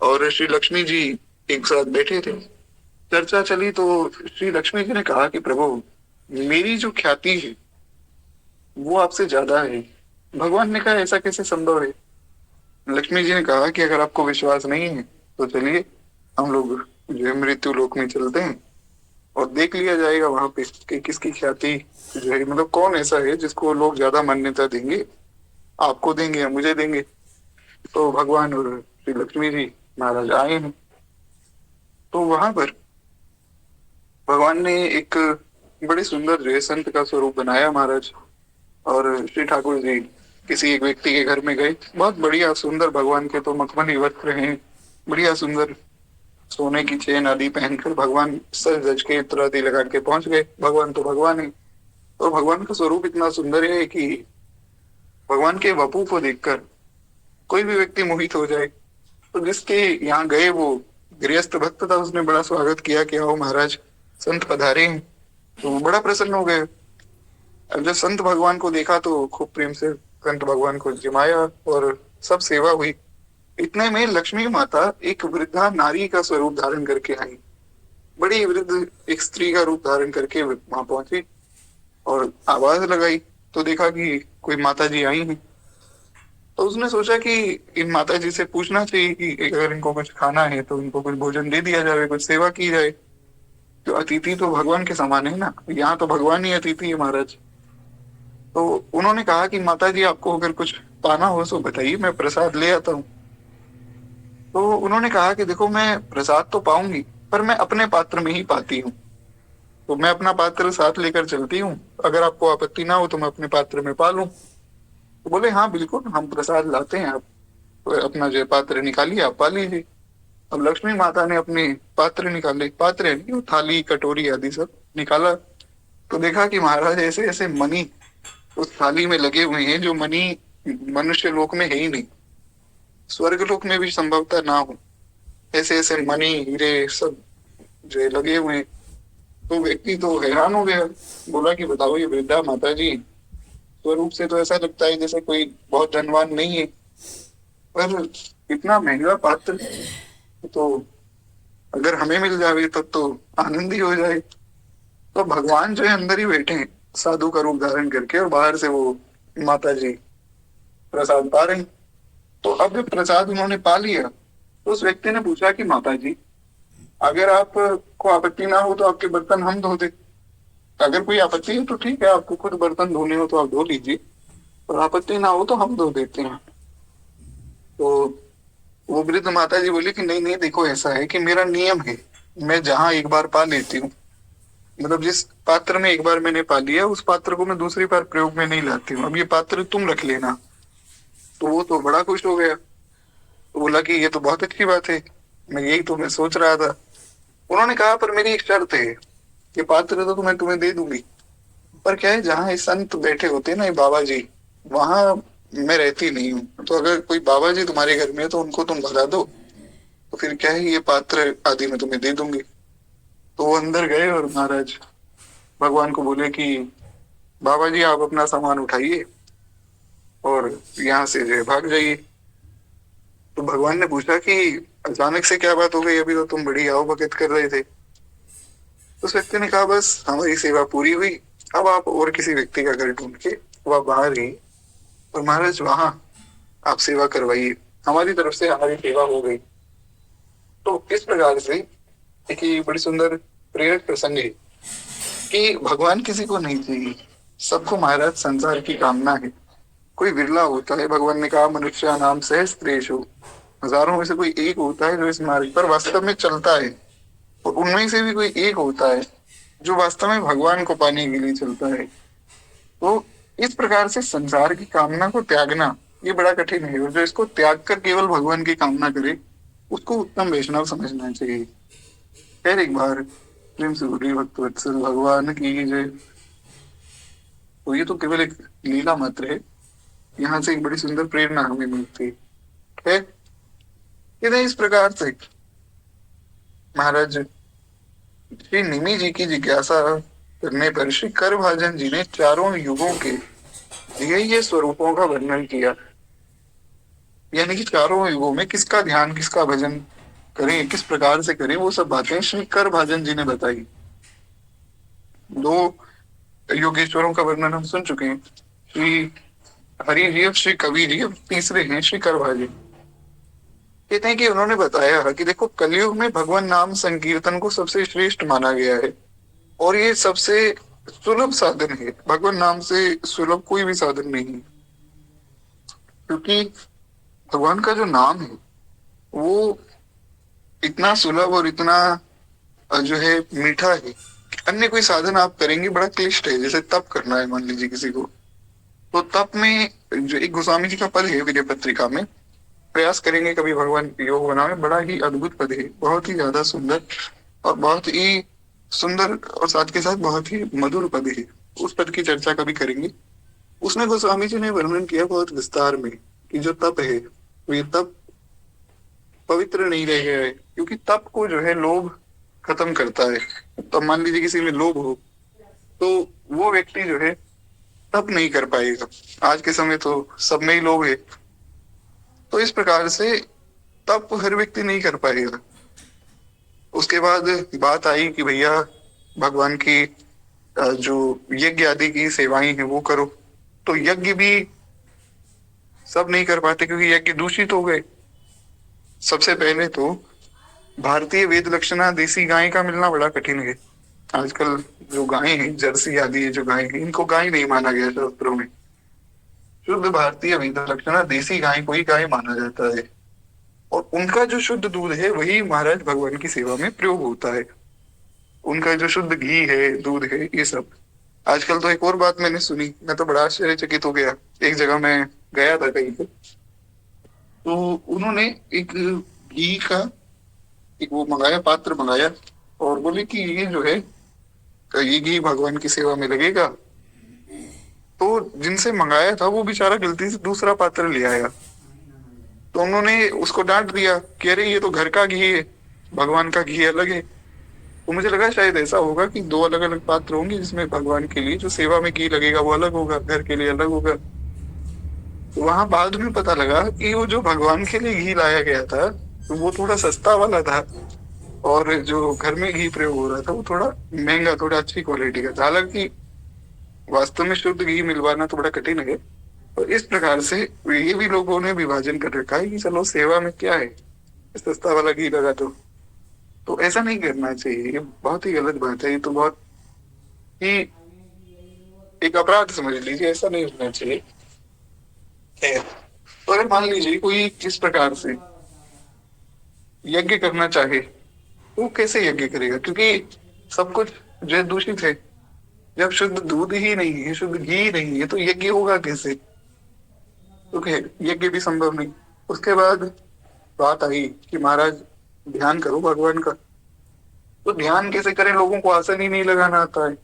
A: और श्री लक्ष्मी जी एक साथ बैठे थे, चर्चा चली, तो श्री लक्ष्मी जी ने कहा कि प्रभु, मेरी जो ख्याति है वो आपसे ज्यादा है। भगवान ने कहा ऐसा कैसे संभव है? लक्ष्मी जी ने कहा कि अगर आपको विश्वास नहीं है तो चलिए हम लोग जो है मृत्यु लोक में चलते हैं और देख लिया जाएगा वहां पे कि किसकी ख्याति जो है, मतलब कौन ऐसा है जिसको लोग ज्यादा मान्यता देंगे, आपको देंगे या मुझे देंगे। तो भगवान और श्री लक्ष्मी जी महाराज आए हैं। तो वहां पर भगवान ने एक बड़े सुंदर जो है संत का स्वरूप बनाया महाराज, और श्री ठाकुर जी किसी एक व्यक्ति के घर में गए। बहुत बढ़िया सुंदर भगवान के तो मखमली वस्त्र हैं, बढ़िया सुंदर सोने की चेन आदि पहनकर भगवान सज धज के इत्र आदि लगा के पहुंच गए। भगवान तो भगवान है, और भगवान का स्वरूप इतना सुंदर है कि भगवान के वपू को देखकर कोई भी व्यक्ति मोहित हो जाए। तो जिसके यहाँ गए वो गृहस्थ भक्त था, उसने बड़ा स्वागत किया कि आओ महाराज, संत पधारे हैं। तो वो बड़ा प्रसन्न हो गए। अब जब संत भगवान को देखा तो खूब प्रेम से संत भगवान को जिमाया और सब सेवा हुई। इतने में लक्ष्मी माता एक वृद्धा नारी का स्वरूप धारण करके आई। बड़ी वृद्ध एक स्त्री का रूप धारण करके वहां पहुंची और आवाज लगाई। तो देखा कि कोई माता जी आई हैं। तो उसने सोचा कि इन माता जी से पूछना चाहिए कि अगर इनको कुछ खाना है तो इनको कुछ भोजन दे दिया जाए, कुछ सेवा की जाए। तो अतिथि तो भगवान के समान है ना, यहाँ तो भगवान ही अतिथि है महाराज। तो उन्होंने कहा कि माता जी आपको अगर कुछ पाना हो तो बताइए, मैं प्रसाद ले आता हूँ। तो उन्होंने कहा कि देखो मैं प्रसाद तो पाऊंगी पर मैं अपने पात्र में ही पाती हूँ। तो मैं अपना पात्र साथ लेकर चलती हूँ, अगर आपको आपत्ति ना हो तो मैं अपने पात्र में पा लूं। तो बोले हाँ बिल्कुल, हम प्रसाद लाते हैं, आप अपना जो पात्र निकालिए, आप पा लीजिए। अब लक्ष्मी माता ने अपने पात्र निकाले, पात्र नहीं वो थाली कटोरी आदि सब निकाला। तो देखा कि महाराज ऐसे ऐसे मणि उस थाली में लगे हुए हैं जो मणि मनुष्य लोक में है ही नहीं, स्वर्ग लोक में भी संभवतः ना हो। ऐसे ऐसे मणि हीरे सब जो है लगे हुए हैं। तो व्यक्ति तो हैरान हो गया, बोला कि बताओ ये वृद्धा माता जी स्वरूप से तो ऐसा लगता है जैसे कोई बहुत धनवान नहीं है, पर इतना महंगा पात्र तो अगर हमें मिल जाए तब तो आनंद ही हो जाए। तो भगवान जो है अंदर ही बैठे हैं साधु का रूप धारण करके, और बाहर से वो माता जी प्रसाद पा रही। तो अब जब प्रसाद उन्होंने पा लिया तो उस व्यक्ति ने पूछा कि माता जी अगर आपको आपत्ति ना हो तो आपके बर्तन हम धो दे। अगर कोई आपत्ति है तो ठीक है, आपको खुद बर्तन धोने हो तो आप धो लीजिए, और आपत्ति ना हो तो हम धो देते हैं। तो वो वृद्ध माता जी बोली कि नहीं नहीं, देखो ऐसा है कि मेरा नियम है, मैं जहाँ एक बार पा लेती हूँ, मतलब जिस पात्र में एक बार मैंने पा लिया उस पात्र को मैं दूसरी बार प्रयोग में नहीं लाती हूँ, अब ये पात्र तुम रख लेना। तो वो तो बड़ा खुश हो गया। तो बोला कि ये तो बहुत अच्छी बात है, मैं यही तो मैं सोच रहा था। उन्होंने कहा पर मेरी एक शर्त है, ये पात्र तो मैं तुम्हें दे दूंगी, पर क्या है जहाँ ये संत बैठे होते हैं ना ये बाबा जी, वहां मैं रहती नहीं हूँ। तो अगर कोई बाबा जी तुम्हारे घर में है तो उनको तुम भगा दो, तो फिर क्या है ये पात्र आदि मैं तुम्हें दे दूंगी। तो वो अंदर गए और महाराज भगवान को बोले कि बाबा जी आप अपना सामान उठाइए और यहाँ से जो है भाग जाइए। तो भगवान ने पूछा कि अचानक से क्या बात हो गई, अभी तो तुम बड़ी आओ भगत कर रहे थे। तो उस व्यक्ति ने कहा बस हमारी सेवा पूरी हुई, अब आप और किसी व्यक्ति का घर ढूंढ के वह बाहर गई और महाराज वहां आप सेवा करवाइए, हमारी तरफ से हमारी सेवा हो गई। तो इस प्रकार से एक ये बड़ी सुंदर प्रेरक प्रसंग है कि भगवान किसी को नहीं चाहिए, सबको महाराज संसार की कामना है। कोई विरला होता है, भगवान ने कहा मनुष्य नाम सहस्त्रेषु, हजारों में से कोई एक होता है जो इस मार्ग पर वास्तव में चलता है, और उनमें से भी कोई एक होता है जो वास्तव में भगवान को पाने के लिए चलता है। तो इस प्रकार से संसार की कामना को त्यागना ये बड़ा कठिन है, और जो इसको त्याग कर केवल भगवान की कामना करे उसको उत्तम वैष्णव समझना चाहिए। फिर एक बार प्रेम से बोलिए भक्त वत्सल भगवान की जय। तो ये तो केवल एक लीला मात्र है, यहाँ से एक बड़ी सुंदर प्रेरणा हमें मिलती है। ये इस प्रकार से महाराज श्री निमि जी की जिज्ञासा करने पर श्री कर भाजन जी ने चारों युगों के दिए ये स्वरूपों का वर्णन किया। यानी कि चारों युगों में किसका ध्यान किसका भजन करें, किस प्रकार से करें, वो सब बातें श्री कर भाजन जी ने बताई। दो योगेश्वरों का वर्णन हम सुन चुके हैं, श्री हरि जी और श्री कवि जी, और तीसरे हैं श्री कर भाजन। कहते हैं कि उन्होंने बताया कि देखो कलयुग में भगवान नाम संकीर्तन को सबसे श्रेष्ठ माना गया है, और ये सबसे सुलभ साधन है। भगवान नाम से सुलभ कोई भी साधन नहीं है, क्योंकि भगवान का जो नाम है वो इतना सुलभ और इतना जो है मीठा है। अन्य कोई साधन आप करेंगे बड़ा क्लिष्ट है, जैसे तप करना है मान लीजिए किसी को, तो तप में जो एक गोस्वामी जी का पद है विजय पत्रिका में, प्रयास करेंगे कभी भगवान योग बनावे, बड़ा ही अद्भुत पद है, बहुत ही ज्यादा सुंदर और बहुत ही सुंदर, और साथ के साथ बहुत ही मधुर पद है। उस पद की चर्चा कभी करेंगे। उसमें गोस्वामी जी ने वर्णन किया बहुत विस्तार में कि जो तप है वो ये तप पवित्र नहीं रह गया है, क्योंकि तप को जो है लोभ खत्म करता है। तो मान लीजिए किसी में लोभ हो, तो वो व्यक्ति जो है तप नहीं कर पाएगा। आज के समय तो सब में ही लोभ है, तो इस प्रकार से तप हर व्यक्ति नहीं कर पाएगा। उसके बाद बात आई कि भैया भगवान की जो यज्ञ आदि की सेवाएं हैं वो करो, तो यज्ञ भी सब नहीं कर पाते क्योंकि यज्ञ दूषित हो गए। सबसे पहले तो भारतीय वेद लक्षणा देसी गाय का मिलना बड़ा कठिन है। आजकल जो गाय हैं, जर्सी आदि जो गाय हैं, इनको गाय नहीं माना गया शास्त्रों में। शुद्ध भारतीय वेद लक्षणा देसी गाय को ही गाय माना जाता है, और उनका जो शुद्ध दूध है वही महाराज भगवान की सेवा में प्रयोग होता है। उनका जो शुद्ध घी है, दूध है, ये सब। आजकल तो एक और बात मैंने सुनी, मैं तो बड़ा आश्चर्यचकित हो गया। एक जगह मैं गया था कहीं पे, तो उन्होंने एक घी का एक वो मंगाया, पात्र मंगाया, और बोले कि ये जो है ये घी भगवान की सेवा में लगेगा। तो जिनसे मंगाया था वो बेचारा गलती से दूसरा पात्र ले आया, तो उन्होंने उसको डांट दिया कि अरे ये तो घर का घी है, भगवान का घी अलग है। तो मुझे लगा शायद ऐसा होगा कि दो अलग अलग पात्र होंगे, जिसमें भगवान के लिए जो सेवा में घी लगेगा वो अलग होगा, घर के लिए अलग होगा। तो वहां बाद में पता लगा कि वो जो भगवान के लिए घी लाया गया था तो वो थोड़ा सस्ता वाला था, और जो घर में घी प्रयोग हो रहा था वो थोड़ा महंगा, थोड़ा अच्छी क्वालिटी का था। हालांकि वास्तव में शुद्ध घी मिलवाना तो बड़ा कठिन है। और इस प्रकार से ये भी लोगों ने विभाजन कर रखा है कि चलो सेवा में क्या है, सस्ता वाला घी लगा तो ऐसा नहीं करना चाहिए। ये बहुत ही गलत बात है। ये तो बहुत ही एक अपराध समझ लीजिए, ऐसा नहीं होना चाहिए। खैर, तो अगर मान लीजिए कोई इस प्रकार से यज्ञ करना चाहे, तो वो कैसे यज्ञ करेगा? क्योंकि सब कुछ जो है दूषित है। जब शुद्ध दूध ही नहीं है, शुद्ध घी ही नहीं है, तो यज्ञ होगा कैसे? तो खैर यज्ञ भी संभव नहीं। उसके बाद बात आई कि महाराज ध्यान करो भगवान का। तो ध्यान कैसे करें? लोगों को आसन ही नहीं लगाना आता है।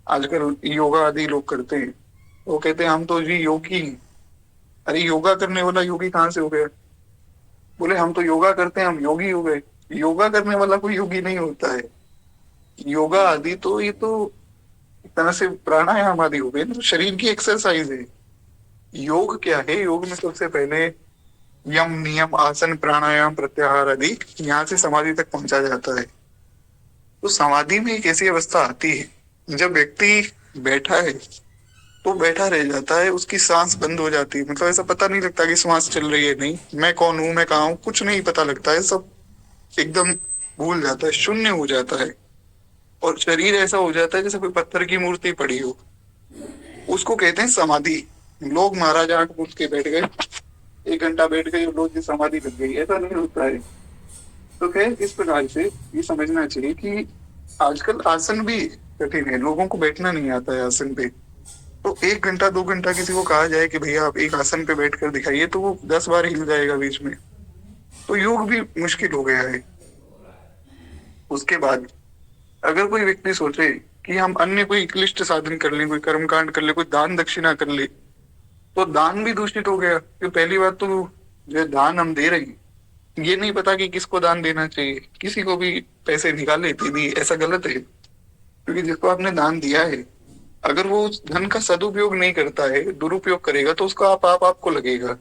A: आजकल योगा आदि लोग करते हैं, वो कहते हैं हम तो जी योगी हैं। अरे योगा करने वाला योगी कहाँ से हो गया? बोले हम तो योगा करते हैं, हम योगी हो गए। योगा करने वाला कोई योगी नहीं होता है। योगा आदि तो ये तो एक तरह से प्राणायाम आदि हो गए, तो शरीर की एक्सरसाइज है। योग क्या है? योग में सबसे पहले यम नियम आसन प्राणायाम प्रत्याहार आदि, यहाँ से समाधि तक पहुंचा जाता है। तो समाधि में एक ऐसी अवस्था आती है जब व्यक्ति बैठा है तो बैठा रह जाता है, उसकी सांस बंद हो जाती है। मतलब ऐसा पता नहीं लगता कि सांस चल रही है, नहीं मैं कौन हूं, मैं कहाँ हूँ, कुछ नहीं पता लगता है। सब एकदम भूल जाता है, शून्य हो जाता है, और शरीर ऐसा हो जाता है जैसे कोई पत्थर की मूर्ति पड़ी हो। उसको कहते हैं समाधि। लोग महाराज आंख मूंद के बैठ गए, 1 घंटा बैठ गए, लोग की समाधि लग गई, ऐसा नहीं होता है। तो खैर इस प्रकार से ये समझना चाहिए कि आजकल आसन भी कठिन है, लोगों को बैठना नहीं आता है आसन पे। तो 1 घंटा 2 घंटा किसी को कहा जाए कि भैया आप एक आसन पे बैठ कर दिखाइए, तो वो 10 बार हिल जाएगा बीच में। तो योग भी मुश्किल हो गया है। उसके बाद अगर कोई व्यक्ति सोचे कि हम अन्य कोई क्लिष्ट साधन कर लें, कोई कर्मकांड कर ले, कोई दान दक्षिणा कर ले, तो दान भी दूषित हो गया। तो पहली बात तो जो दान हम दे रहे हैं, ये नहीं पता कि किसको दान देना चाहिए। किसी को भी पैसे निकाले दे दिए, ऐसा गलत है। क्योंकि जिसको आपने दान दिया है, अगर वो उस धन का सदुपयोग नहीं करता है, दुरुपयोग करेगा, तो उसका आप आपको लगेगा।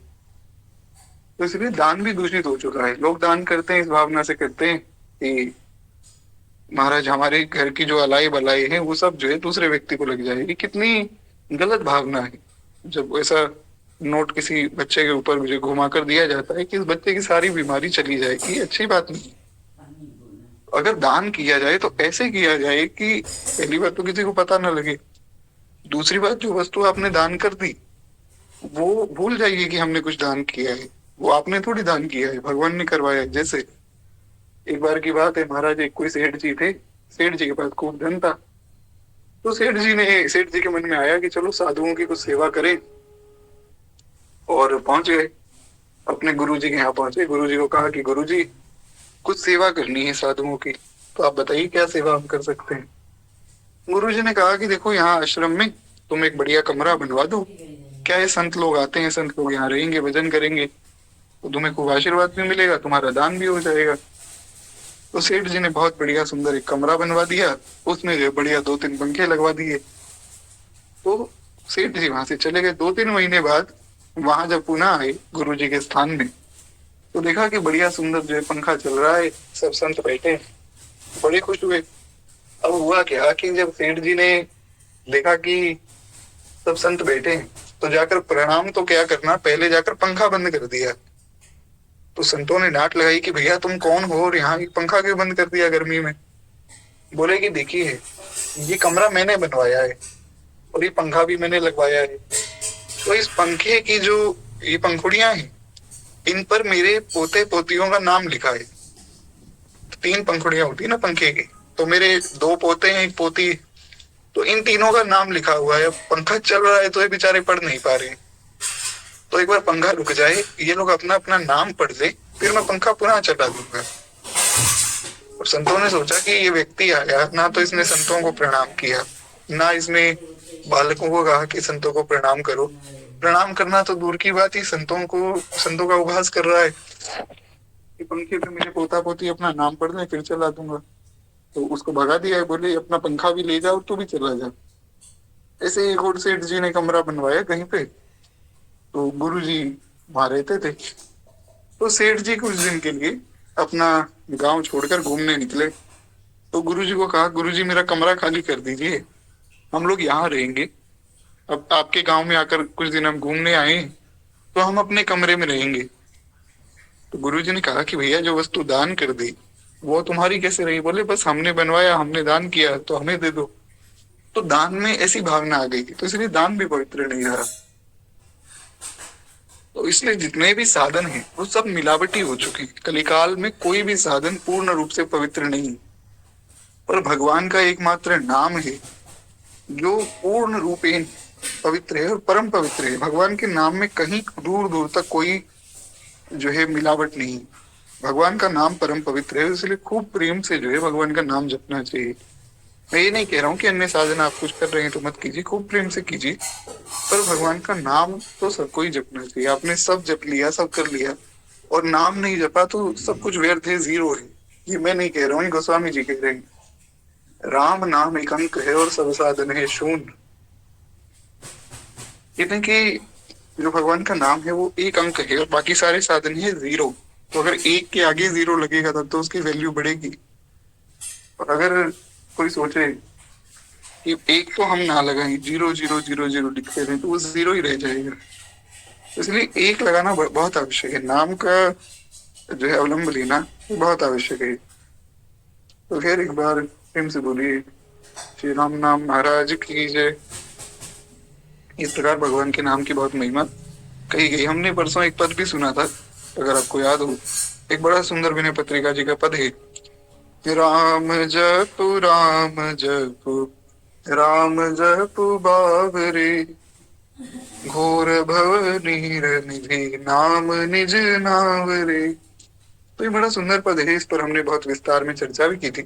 A: तो इसलिए दान भी दूषित हो चुका है। लोग दान करते हैं इस भावना से करते हैं कि महाराज हमारे घर की जो अलाई बलाई है वो सब जो है दूसरे व्यक्ति को लग जाएगी। कितनी गलत भावना है। जब ऐसा नोट किसी बच्चे के ऊपर मुझे घुमा कर दिया जाता है कि इस बच्चे की सारी बीमारी चली जाएगी, अच्छी बात नहीं। अगर दान किया जाए तो ऐसे किया जाए कि पहली बात तो किसी को पता ना लगे, दूसरी बात जो वस्तु आपने दान कर दी वो भूल जाइए कि हमने कुछ दान किया है। वो आपने थोड़ी दान किया है, भगवान ने करवाया है। जैसे एक बार की बात है, महाराज एक कोई सेठ जी थे, सेठ जी के पास खूब धन था। तो सेठ जी के मन में आया कि चलो साधुओं की कुछ सेवा करें, और पहुंच गए अपने गुरु जी के यहाँ पहुंचे। गुरु जी को कहा कि गुरु जी कुछ सेवा करनी है साधुओं की, तो आप बताइए क्या सेवा हम कर सकते हैं। गुरु जी ने कहा कि देखो यहाँ आश्रम में तुम एक बढ़िया कमरा बनवा दो। क्या है, संत लोग आते हैं, संत लोग यहाँ रहेंगे, भजन करेंगे, तो तुम्हें खूब आशीर्वाद भी मिलेगा, तुम्हारा दान भी हो जाएगा। तो सेठ जी ने बहुत बढ़िया सुंदर एक कमरा बनवा दिया, उसमें जो है बढ़िया 2-3 पंखे लगवा दिए। तो सेठ जी वहां से चले गए। 2-3 महीने बाद वहां जब पुनः आए गुरु जी के स्थान में, तो देखा कि बढ़िया सुंदर जो है पंखा चल रहा है, सब संत बैठे हैं, बड़े खुश हुए। अब हुआ क्या कि जब सेठ जी ने देखा कि सब संत बैठे हैं, तो जाकर प्रणाम तो क्या करना, पहले जाकर पंखा बंद कर दिया। तो संतों ने डांट लगाई कि भैया तुम कौन हो और यहाँ पंखा क्यों बंद कर दिया गर्मी में। बोले कि देखिए, ये कमरा मैंने बनवाया है और ये पंखा भी मैंने लगवाया है, तो इस पंखे की जो ये पंखुड़ियां हैं, इन पर मेरे पोते पोतियों का नाम लिखा है। 3 पंखुड़ियां होती है ना पंखे की, तो मेरे 2 पोते हैं, 1 पोती, तो इन तीनों का नाम लिखा हुआ है। अब पंखा चल रहा है तो ये बेचारे पढ़ नहीं पा रहे, तो एक बार पंखा रुक जाए, ये लोग अपना अपना नाम पढ़ ले, फिर मैं पंखा पुनः चला दूंगा। और संतों ने सोचा कि ये व्यक्ति आया, ना तो इसने संतों को प्रणाम किया, ना इसने बालकों को कहा कि संतों को प्रणाम करो। प्रणाम करना तो दूर की बात ही, संतों का उपहास कर रहा है कि पंखे पे मेरे पोता पोती अपना नाम पढ़ ले, फिर चला दूंगा। तो उसको भगा दिया है, बोले अपना पंखा भी ले जाओ, तू भी चला जा। ऐसे एक और सेठ जी ने कमरा बनवाया कहीं पे, तो गुरु जी वहां रहते थे। तो सेठ जी कुछ दिन के लिए अपना गांव छोड़कर घूमने निकले। तो गुरु जी को कहा, गुरु जी मेरा कमरा खाली कर दीजिए, हम लोग यहाँ रहेंगे। अब आपके गांव में आकर कुछ दिन हम घूमने आए, तो हम अपने कमरे में रहेंगे। तो गुरु जी ने कहा कि भैया जो वस्तु दान कर दी वो तुम्हारी कैसे रही। बोले बस हमने बनवाया, हमने दान किया, तो हमें दे दो। तो दान में ऐसी भावना आ गई, तो इसलिए दान भी पवित्र नहीं रहा। तो इसलिए जितने भी साधन हैं वो सब मिलावटी हो चुके हैं। कलिकाल में कोई भी साधन पूर्ण रूप से पवित्र नहीं, पर भगवान का एकमात्र नाम है जो पूर्ण रूपेण पवित्र है और परम पवित्र है। भगवान के नाम में कहीं दूर दूर तक कोई जो है मिलावट नहीं। भगवान का नाम परम पवित्र है, इसलिए खूब प्रेम से जो है भगवान का नाम जपना चाहिए। मैं ये नहीं कह रहा हूँ कि अन्य साधन आप कुछ कर रहे हैं तो मत कीजिए, खूब प्रेम से कीजिए, पर भगवान का नाम तो सबको ही जपना चाहिए। आपने सब जप लिया, सब कर लिया और नाम नहीं जपा तो सब कुछ व्यर्थ है, जीरो है। ये मैं नहीं कह रहा हूँ, गोस्वामी जी कह रहे हैं। राम नाम एक अंक है और सब साधन है शून्य। कहते हैं कि जो भगवान का नाम है वो एक अंक है और बाकी सारे साधन है जीरो। तो अगर एक के आगे जीरो लगेगा तब तो उसकी वैल्यू बढ़ेगी। और अगर कोई सोचे कि एक तो हम ना लगाएं, 0 0 0 0 लिखते रहे, तो वो जीरो ही रह जाएगा। इसलिए एक लगाना बहुत आवश्यक है। नाम का जो है अवलंब लेना बहुत आवश्यक है। तो खैर एक बार प्रेम से बोलिए श्री राम नाम महाराज की जय। इस प्रकार भगवान के नाम की बहुत महिमा कही गई। हमने परसों एक पद भी सुना था, अगर आपको याद हो, एक बड़ा सुंदर विनय पत्रिका जी का पद है, राम जप राम जप राम जप बाबरे, घोर भव नीर निधि नाम निज नावरे। तो ये बड़ा सुंदर पद है, इस पर हमने बहुत विस्तार में चर्चा भी की थी,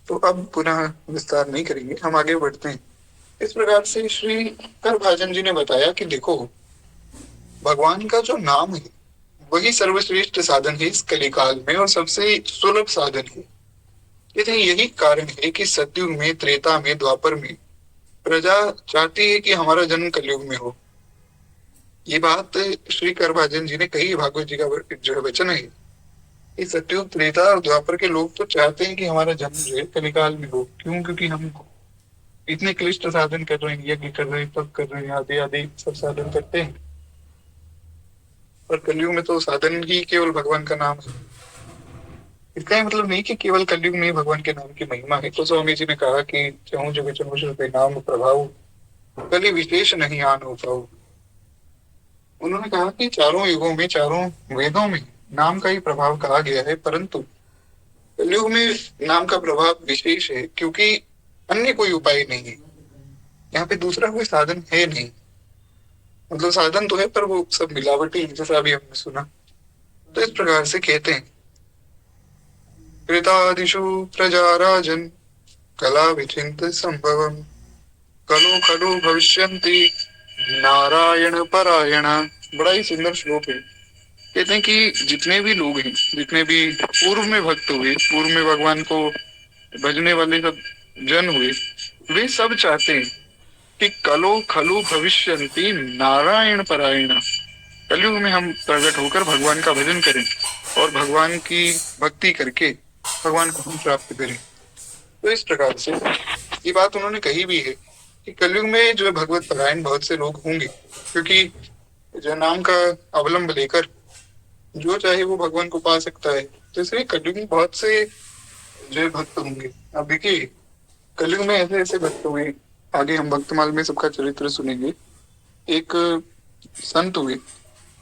A: तो अब पुनः विस्तार नहीं करेंगे, हम आगे बढ़ते हैं। इस प्रकार से श्री करभाजन जी ने बताया कि देखो, भगवान का जो नाम है वही सर्वश्रेष्ठ साधन है इस कलिकाल में और सबसे सुलभ साधन है। यही कारण है कि सतयुग में, त्रेता में, द्वापर में प्रजा चाहती है कि हमारा जन्म कलयुग में हो। ये बात श्री करभाजन जी ने कही, भागवत जी का जो वचन है। इस सतयुग, त्रेता और द्वापर के लोग तो चाहते हैं कि हमारा जन्म जो है कलिकाल में हो। क्यों? क्योंकि हम इतने क्लिष्ट साधन कर रहे हैं, यज्ञ कर रहे हैं, तप कर रहे हैं, आदि आदि सब साधन करते हैं, पर कलयुग में तो साधन ही केवल भगवान का नाम है। इसका मतलब नहीं कि केवल कलयुग में भगवान के नाम की महिमा है। तो स्वामी जी ने कहा कि चहु जग चहु श्रुति नाम प्रभाव, कली विशेष नहीं आन हो पाओ। उन्होंने कहा कि चारों युगों में, चारों वेदों में नाम का ही प्रभाव कहा गया है, परंतु कलयुग में नाम का प्रभाव विशेष है क्योंकि अन्य कोई उपाय नहीं है। यहाँ पे दूसरा कोई साधन है नहीं। मतलब साधन तो है पर वो सब मिलावटी है, जैसा अभी हमने सुना। तो इस प्रकार से कहते हैं, कृतादिषु प्रजा राजन कला विचिंत संभवम, खलु खलु भविष्यन्ति नारायण परायणा। बड़ा ही सुंदर श्लोक है। कहते हैं कि जितने भी लोग हैं, जितने भी पूर्व में भक्त हुए, पूर्व में भगवान को भजने वाले सब जन हुए, वे सब चाहते हैं कि कलो खलु भविष्यन्ति नारायण परायणा, कलयुग में हम प्रकट होकर भगवान का भजन करें और भगवान की भक्ति करके भगवान को हम प्राप्त करें। तो इस प्रकार से ये बात उन्होंने कही भी है कि कलयुग में जो भगवत परायण बहुत से लोग होंगे, क्योंकि जो नाम का अवलंब लेकर जो चाहे वो भगवान को पा सकता है। तो इसलिए कलयुग में बहुत से जो भक्त होंगे। अब देखिए कलयुग में ऐसे ऐसे भक्त हुए, आगे हम भक्तमाल में सबका चरित्र सुनेंगे। एक संत हुए,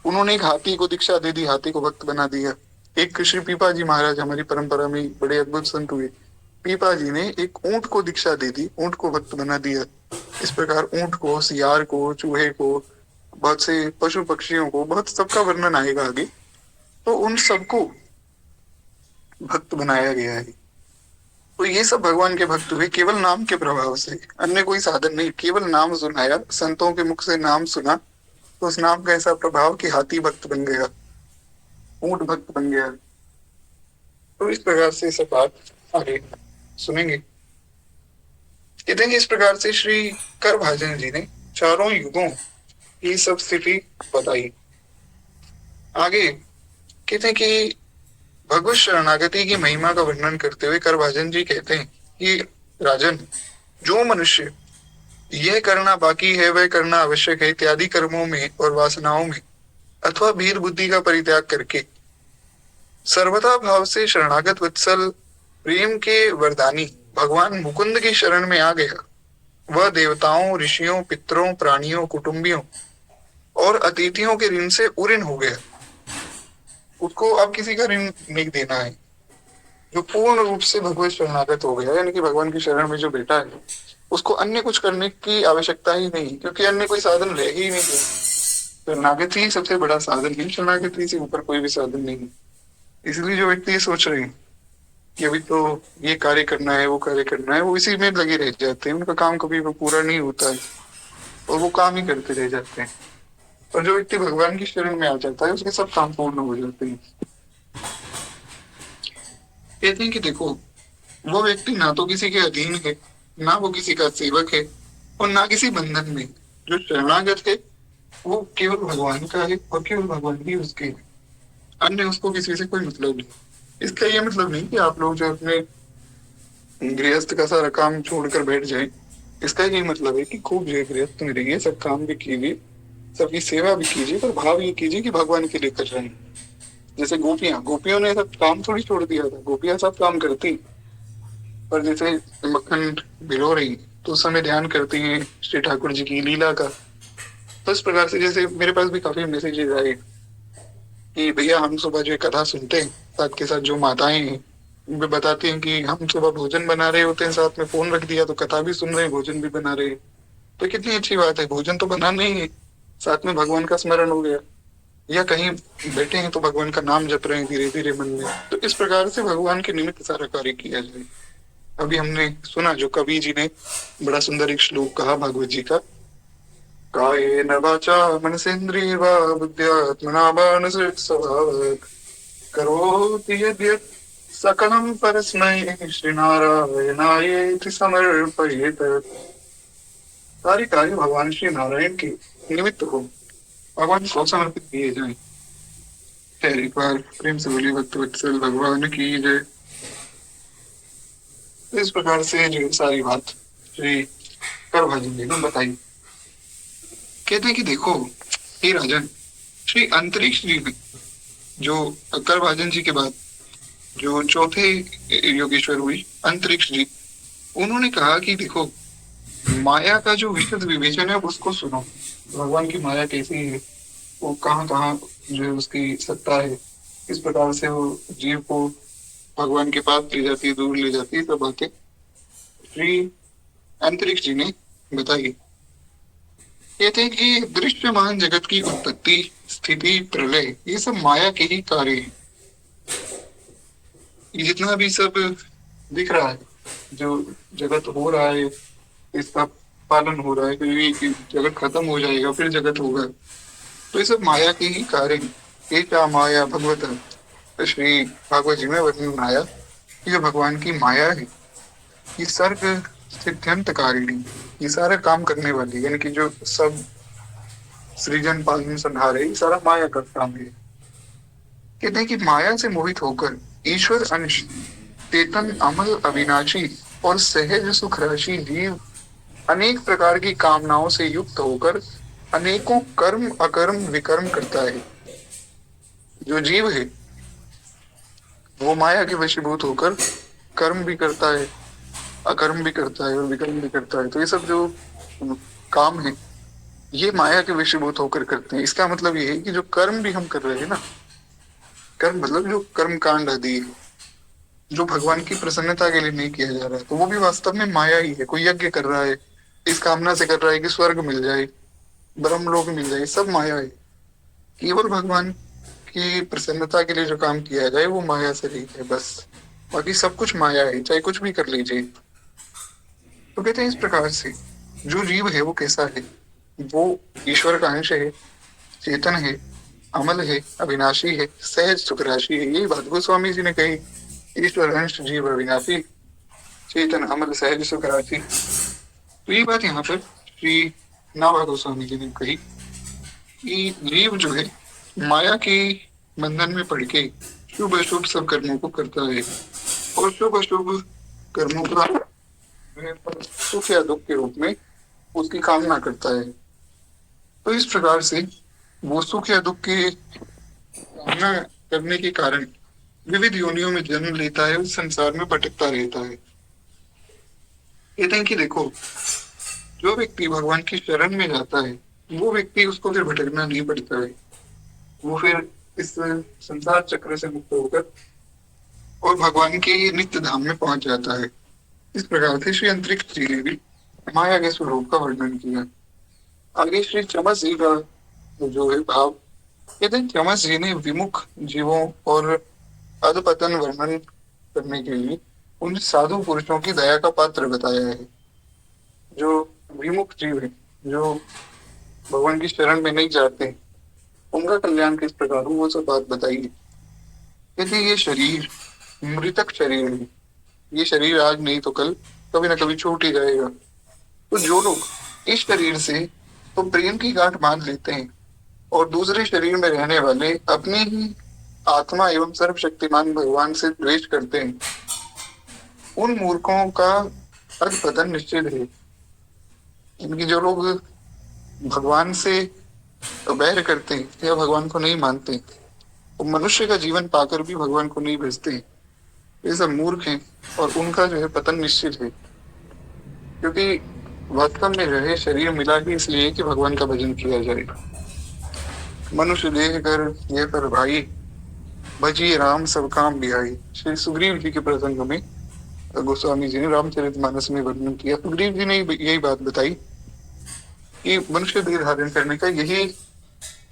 A: उन्होंने एक हाथी को दीक्षा दे दी, हाथी को भक्त बना दिया। एक श्री पीपा जी महाराज हमारी परंपरा में बड़े अद्भुत संत हुए, पीपा जी ने एक ऊंट को दीक्षा दे दी, ऊंट को भक्त बना दिया। इस प्रकार ऊंट को, सियार को, चूहे को, बहुत से पशु पक्षियों को, बहुत सबका वर्णन आएगा आगे, तो उन सबको भक्त बनाया गया है। तो ये सब भगवान के भक्त हुए केवल नाम के प्रभाव से, अन्य कोई साधन नहीं, केवल नाम सुनाया, संतों के मुख से नाम सुना, तो उस नाम का ऐसा प्रभाव कि हाथी भक्त बन गया, ऊंट भक्त बन गया। तो इस प्रकार से सब बात आगे सुनेंगे। कहते हैं इस प्रकार से श्री करभाजन जी ने चारों युगों की सब स्थिति बताई। आगे कहते हैं कि भगवत शरणागति की महिमा का वर्णन करते हुए करभाजन जी कहते हैं कि राजन, जो मनुष्य यह करना बाकी है वह करना आवश्यक है इत्यादि कर्मों में और वासनाओं में अथवा भीर बुद्धि का परित्याग करके सर्वथा भाव से शरणागत वत्सल प्रेम के वरदानी भगवान मुकुंद की शरण में आ गया, वह देवताओं, ऋषियों, पितरों, प्राणियों, कुटुंबियों और अतिथियों के ऋण से उऋण हो गया। उसको अब किसी का ऋण नहीं देना है। जो पूर्ण रूप से भगवत शरणागत हो गया, यानी कि भगवान की शरण में जो बैठा है, उसको अन्य कुछ करने की आवश्यकता ही नहीं, क्योंकि अन्य कोई साधन रह ही नहीं गया। शरणागति ही सबसे बड़ा साधन है, शरणागति से ऊपर कोई भी साधन नहीं। इसलिए जो व्यक्ति ये सोच रहे हैं कि अभी तो ये कार्य करना है, वो कार्य करना है, वो इसी में लगे रह जाते हैं, उनका काम कभी पूरा नहीं होता है और वो काम ही करते रह जाते हैं। और जो व्यक्ति भगवान की शरण में आ जाता है, उसके सब काम पूर्ण हो जाते हैं। कहते हैं कि देखो, वो व्यक्ति ना तो किसी के अधीन है, ना वो किसी का सेवक है और ना किसी बंधन में। जो शरणागत है वो केवल भगवान का है और केवल भगवान ही उसके है, अन्य उसको किसी से कोई मतलब नहीं। इसका ये मतलब नहीं कि आप लोग जो अपने गृहस्थ का सारा काम छोड़कर बैठ जाएं। इसका ये मतलब है कि खूब जो गृहस्थ में रहिए, सब काम भी कीजिए, सबकी सेवा भी कीजिए, पर भाव ये कीजिए कि भगवान के लिए कर रहे हैं। जैसे गोपियों ने सब काम थोड़ी छोड़ दिया था, गोपियां सब काम करती, पर जैसे मक्खन भिगो रही तो उस समय ध्यान करती हैं श्री ठाकुर जी की लीला का। तो इस प्रकार से जैसे मेरे पास भी काफी मैसेजेस आए कि भैया हम सुबह जो कथा सुनते हैं, साथ के साथ जो माताएं हैं वे बताती हैं कि हम सुबह भोजन बना रहे होते हैं, साथ में फोन रख दिया तो कथा भी सुन रहे हैं, भोजन भी बना रहे हैं। तो कितनी अच्छी बात है, भोजन तो बनाना ही है, साथ में भगवान का स्मरण हो गया, या कहीं बैठे हैं तो भगवान का नाम जप रहे हैं धीरे धीरे मन में। तो इस प्रकार से भगवान के निमित्त सारा कार्य किया जाए। अभी हमने सुना जो कवि जी ने बड़ा सुंदर एक श्लोक कहा भागवत जी का, कायेन वाचा मनसेन्द्रियर्वा बुद्ध्यात्मना वा अनुसृत स्वभावात् करोति यद्यत् सकलं परस्मै श्रीनारायणायेति समर्पयेत्। सारी कार्य भगवान श्री नारायण के निमित्त हो, भगवान को समर्पित किए जाए। खैर एक बार प्रेम से बोलिए भक्त वत्सल भगवान की जय। इस प्रकार से जो सारी बात श्री करभाजन जी ने बताई। कहते हैं कि देखो हे राजन, श्री अंतरिक्ष जी ने, जो करभाजन जी के बाद जो चौथे योगेश्वर हुई अंतरिक्ष जी, उन्होंने कहा कि देखो माया का जो विशद विवेचन है उसको सुनो, भगवान की माया कैसी है, वो कहाँ कहाँ जो उसकी सत्ता है, किस प्रकार से वो जीव को भगवान के पास ले जाती है, दूर ले जाती है, सब बातें श्री अंतरिक्ष जी ने बताई। कहते हैं कि दृश्यमान जगत की उत्पत्ति, स्थिति, प्रलय, ये सब माया के ही कार्य है। ये जितना भी सब दिख रहा है, जो जगत हो रहा है, इसका पालन हो रहा है, फिर भी जगत खत्म हो जाएगा, फिर जगत होगा, तो ये सब माया के ही कार्य है। एका माया भगवत। श्री भागवत जी में वर्णन आया कि जो भगवान की माया है, ये सर्ग सिद्ध्यंतकारिणी, ये सारा काम करने वाली, यानी कि जो सब सृजन पालन संहार है, ये सारा माया का काम है। कहते हैं कि माया से मोहित होकर ईश्वर अंश चेतन अमल अविनाशी और सहज सुख राशि जीव अनेक प्रकार की कामनाओं से युक्त होकर अनेकों कर्म अकर्म विकर्म करता है। जो जीव है वो माया के वशीभूत होकर कर्म भी करता है, अकर्म भी करता है और विकर्म भी करता है। तो ये सब जो काम है ये माया के वशीभूत होकर करते हैं। इसका मतलब ये है कि जो कर्म भी हम कर रहे हैं ना, कर्म मतलब जो कर्म कांड आदि है, जो भगवान की प्रसन्नता के लिए नहीं किया जा रहा है, तो वो भी वास्तव में माया ही है। कोई यज्ञ कर रहा है इस कामना से कर रहा है कि स्वर्ग मिल जाए, ब्रह्मलोक मिल जाए, सब माया है। केवल भगवान की प्रसन्नता के लिए जो काम किया जाए वो माया से रहित है बस। बाकी सब कुछ माया है, चाहे कुछ भी कर लीजिए। तो कहते हैं इस प्रकार से जो जीव है वो कैसा है, वो ईश्वर का अंश है, चेतन है, अमल है, अविनाशी है, सहज सुख राशि है। यही बात गोस्वामी जी ने कही, ईश्वर अंश जीव अविनाशी, चेतन अमल सहज सुख राशि। तो ये बात यहाँ पर श्री नाभा गोस्वामी जी ने कही कि जीव जो है माया के बंधन में पड़ के शुभ अशुभ सब कर्मों को करता है और शुभ अशुभ कर्मों का सुख या दुख के रूप में उसकी कामना करता है। तो इस प्रकार से वो सुख या दुख की कामना करने के कारण विविध योनियों में जन्म लेता है, उस संसार में भटकता रहता है। कहते हैं कि देखो, जो व्यक्ति भगवान की शरण में जाता है वो व्यक्ति, उसको फिर भटकना नहीं पड़ता है। वो फिर इस संसार चक्र से मुक्त होकर और भगवान के नित्य धाम में पहुंच जाता है। इस प्रकार से श्री अंतरिक्ष जी ने भी माया के स्वरूप का वर्णन किया। आगे श्री चमस जी का जो है भाव, कहते हैं चमस जी ने विमुख जीवों और अधपतन वर्णन करने के लिए उन साधु पुरुषों की दया का पात्र बताया है। जो विमुख जीव है, जो भगवान की शरण में नहीं जाते, उनका कल्याण किस प्रकार हो वो सब बात बताई है। कहते ये शरीर मृतक शरीर है, ये शरीर आज नहीं तो कल कभी ना कभी छूट ही जाएगा। तो जो लोग इस शरीर से तो प्रेम की गांठ बांध लेते हैं और दूसरे शरीर में रहने वाले अपने ही आत्मा एवं सर्वशक्तिमान भगवान से द्वेष करते हैं, उन मूर्खों का अधपतन निश्चित है। इनकी जो लोग भगवान से वैर करते हैं या भगवान को नहीं मानते, वो मनुष्य का जीवन पाकर भी भगवान को नहीं भेजते, ये सब मूर्ख हैं और उनका जो है पतन निश्चित है। क्योंकि वास्तव में जो है शरीर मिला ही इसलिए कि भगवान का भजन किया जाए। मनुष्य देह कर ये पर भाई, भजिए राम सब काम बिहाई। श्री सुग्रीव जी के प्रसंग में गोस्वामी जी ने रामचरितमानस में वर्णन किया। सुग्रीव जी ने यही बात बताई कि मनुष्य देह धारण करने का यही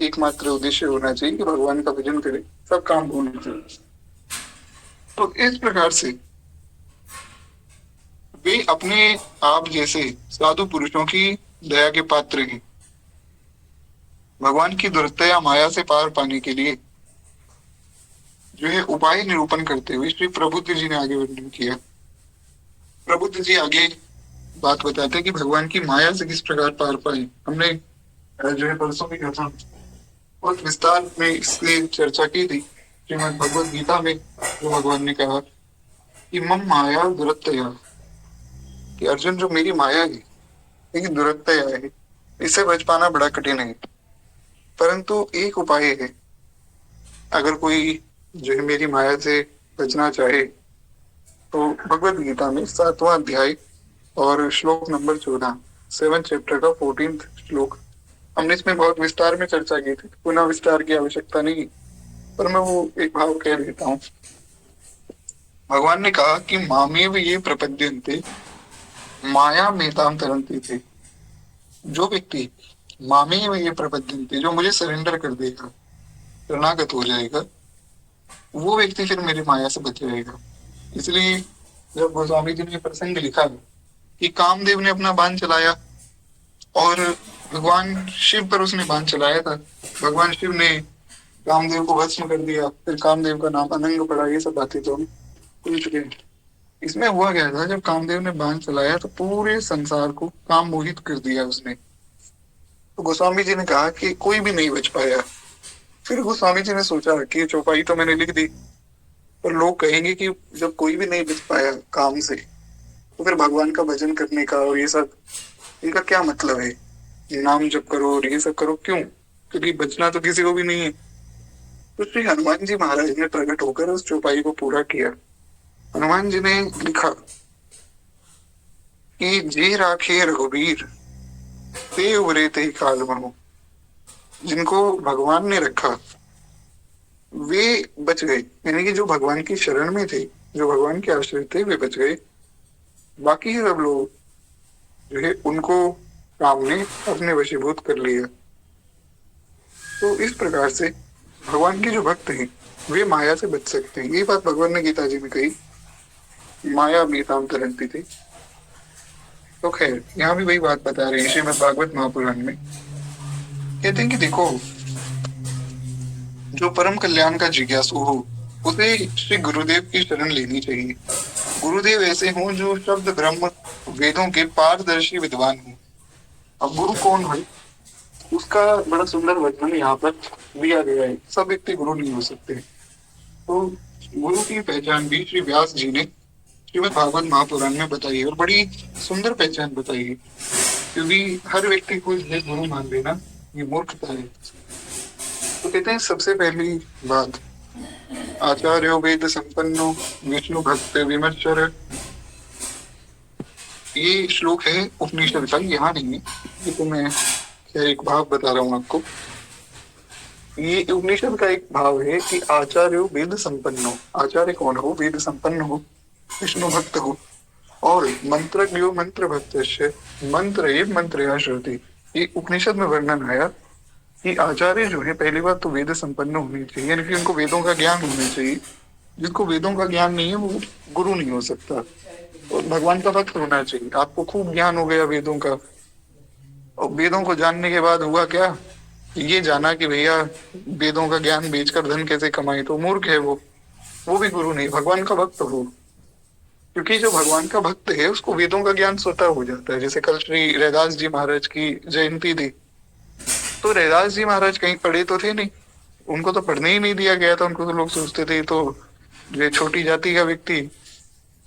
A: एकमात्र उद्देश्य होना चाहिए कि भगवान का भजन करे, सब काम होने चाहिए। तो इस प्रकार से वे अपने आप जैसे साधु पुरुषों की दया के पात्र हैं। भगवान की दुर्दया माया से पार पाने के लिए जो है उपाय निरूपण करते हुए श्री प्रबुद्ध जी ने आगे वर्णन किया। प्रबुद्ध जी आगे बात बताते हैं कि भगवान की माया से किस प्रकार पार पाए। हमने जो है परसों भी कहा, बहुत विस्तार में इसकी चर्चा की थी श्रीमद् भगवद गीता में। जो भगवान ने कहा कि मम माया दुरत्तया, कि अर्जुन जो मेरी माया है लेकिन दुरत्तया है, इससे बच पाना बड़ा कठिन है। परंतु एक उपाय है, अगर कोई जो है मेरी माया से बचना चाहे तो भगवद गीता में 7वां अध्याय और श्लोक नंबर 14, 7 चैप्टर का 14th श्लोक, हमने इसमें बहुत विस्तार में चर्चा की थी, पुनः विस्तार की आवश्यकता नहीं, पर मैं वो एक भाव कह देता हूँ। भगवान ने कहा कि मामेव ये प्रपद्यन्ते माया मेताम तरन्ति थे। जो व्यक्ति मामेव ये प्रपद्यन्ते, जो मुझे सरेंडर कर देगा, शरणागत हो जाएगा, वो व्यक्ति फिर मेरी माया से बच जाएगा। इसलिए जब गोस्वामी जी ने प्रसंग लिखा कि कामदेव ने अपना बाण चलाया और भगवान शिव पर उसने बाण चलाया था, भगवान शिव ने कामदेव को भस्म कर दिया, फिर कामदेव का नाम अनंग पड़ा, ये सब बातें तो हम भूल चुके हैं। इसमें हुआ क्या था, जब कामदेव ने बाण चलाया तो पूरे संसार को काम मोहित कर दिया उसने। तो गोस्वामी जी ने कहा कि कोई भी नहीं बच पाया। फिर गोस्वामी जी ने सोचा कि ये चौपाई तो मैंने लिख दी, पर लोग कहेंगे कि जब कोई भी नहीं बच पाया काम से, तो फिर भगवान का भजन करने का और ये सब, इनका क्या मतलब है? नाम जप करो और ये सब करो क्यों? क्योंकि बचना तो किसी को भी नहीं है। तो श्री हनुमान जी महाराज ने प्रकट होकर उस चौपाई को पूरा किया। हनुमान जी ने लिखा कि जे राखे रघुवीर ते उबरे ते काल मनो। जिनको भगवान ने रखा वे बच गए, यानी कि जो भगवान की शरण में थे, जो भगवान के आश्रित थे, वे बच गए। बाकी सब लोग जो है उनको राम ने अपने वशीभूत कर लिया। तो इस प्रकार से भगवान के जो भक्त हैं वे माया से बच सकते हैं। ये बात भगवान ने गीता जी में कही, माया मीताम तरंती थी। तो खैर यहाँ भी वही बात बता रहे हैं श्रीमद् भागवत महापुराण में। कहते हैं कि देखो, जो परम कल्याण का जिज्ञासु हो उसे श्री गुरुदेव की शरण लेनी चाहिए। गुरुदेव ऐसे हों जो शब्द ब्रह्म वेदों के पारदर्शी विद्वान हो। अब गुरु कौन है, उसका बड़ा सुंदर वर्णन यहाँ पर दिया गया है। सब व्यक्ति गुरु नहीं हो सकते। तो गुरु की पहचान भी श्री व्यास जी ने श्रीमद् भागवत महापुराण में बताई है, और बड़ी सुंदर पहचान बताई है। क्योंकि हर व्यक्ति को इन्हें गुरु मान लेना ये मूर्खता है। तो कहते हैं सबसे पहली बात, आचार्यो वेद संपन्नो विष्णु भक्त विमर्शर। ये श्लोक है उपनिषद का, यहाँ नहीं है, ये तो मैं खैर एक भाव बता रहा हूँ आपको। ये उपनिषद का एक भाव है कि आचार्यो वेद संपन्नो, आचार्य कौन हो? वेद संपन्न हो, विष्णु भक्त हो, और मंत्रज्ञो मंत्र भक्त, मंत्र एवं मंत्र श्रुति। ये उपनिषद में वर्णन आया कि आचार्य जो है पहली बात तो वेद संपन्न होनी चाहिए, यानी कि उनको वेदों का ज्ञान होना चाहिए। जिसको वेदों का ज्ञान नहीं है वो गुरु नहीं हो सकता। और भगवान का भक्त होना चाहिए। आपको खूब ज्ञान हो गया वेदों का, और वेदों को जानने के बाद हुआ क्या, ये जाना कि भैया वेदों का ज्ञान बेचकर धन कैसे कमाए, तो मूर्ख है वो भी गुरु नहीं। भगवान का भक्त हो, क्योंकि जो भगवान का भक्त है उसको वेदों का ज्ञान स्वतः हो जाता है। जैसे कल श्री रैदास जी महाराज की जयंती थी, तो रैदास जी महाराज कहीं पढ़े तो थे नहीं, उनको तो पढ़ने ही नहीं दिया गया था। उनको तो लोग सोचते थे तो ये छोटी जाति का व्यक्ति।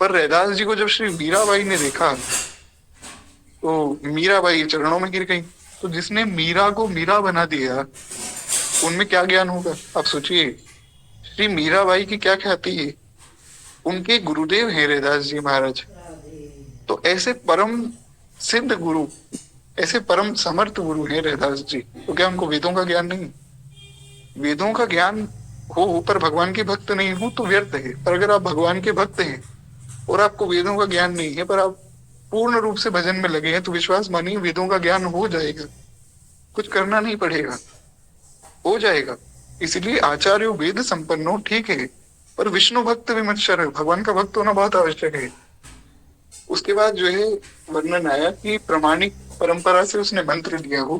A: पर रैदास जी को जब श्री मीराबाई ने देखा तो मीराबाई चरणों में गिर गई। तो जिसने मीरा को मीरा बना दिया उनमें क्या ज्ञान होगा? आप सोचिए, श्री मीराबाई की क्या ख्याति है, उनके गुरुदेव हैं रैदास जी महाराज। तो ऐसे परम सिद्ध गुरु, ऐसे परम समर्थ गुरु हैं रैदास जी, तो क्या उनको वेदों का ज्ञान नहीं? वेदों का ज्ञान हो पर भगवान के भक्त नहीं हो तो व्यर्थ है। पर अगर आप भगवान के भक्त हैं और आपको वेदों का ज्ञान नहीं है, पर आप पूर्ण रूप से भजन में लगे हैं, तो विश्वास मानिए वेदों का ज्ञान हो जाएगा। कुछ करना नहीं पड़ेगा, हो जाएगा। इसलिए आचार्य वेद संपन्नो ठीक है, पर विष्णु भक्त विमर्शर है, भगवान का भक्त होना बहुत आवश्यक है। उसके बाद जो है वर्णन आया कि प्रामाणिक परंपरा से उसने मंत्र लिया हो,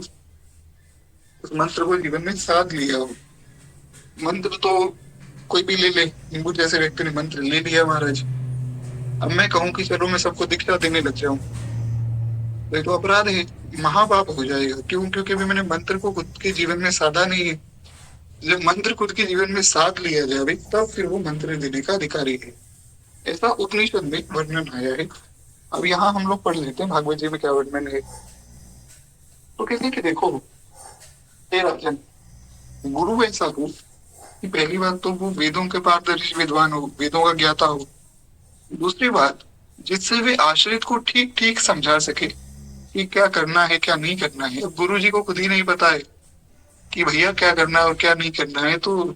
A: उस मंत्र को जीवन में साध लिया हो। मंत्र तो कोई भी ले ले, हिंदू जैसे व्यक्ति ने मंत्र ले लिया महाराज, अब मैं कहूं कि चलो मैं सबको दीक्षा देने लग जाऊं, तो ये तो अपराध है, महापाप हो जाएगा। क्यों? क्योंकि अभी मैंने मंत्र को खुद के जीवन में साधा नहीं है। जब मंत्र खुद के जीवन में साध लिया जाए तब फिर वो मंत्र देने का अधिकारी है। ऐसा उपनिषद में वर्णन आया है। अब यहाँ हम लोग पढ़ लेते हैं भागवत जी में क्या वर्णन है। तो कहते हैं कि देखो हे राजन, गुरु ऐसा हो कि पहली बात तो वो वेदों के पारदर्शी विद्वान हो, वेदों का ज्ञाता हो। दूसरी बात, जिससे वे आश्रित को ठीक ठीक समझा सके कि क्या करना है क्या नहीं करना है। अब गुरु जी को खुद ही नहीं पता है कि भैया क्या करना है और क्या नहीं करना है। तो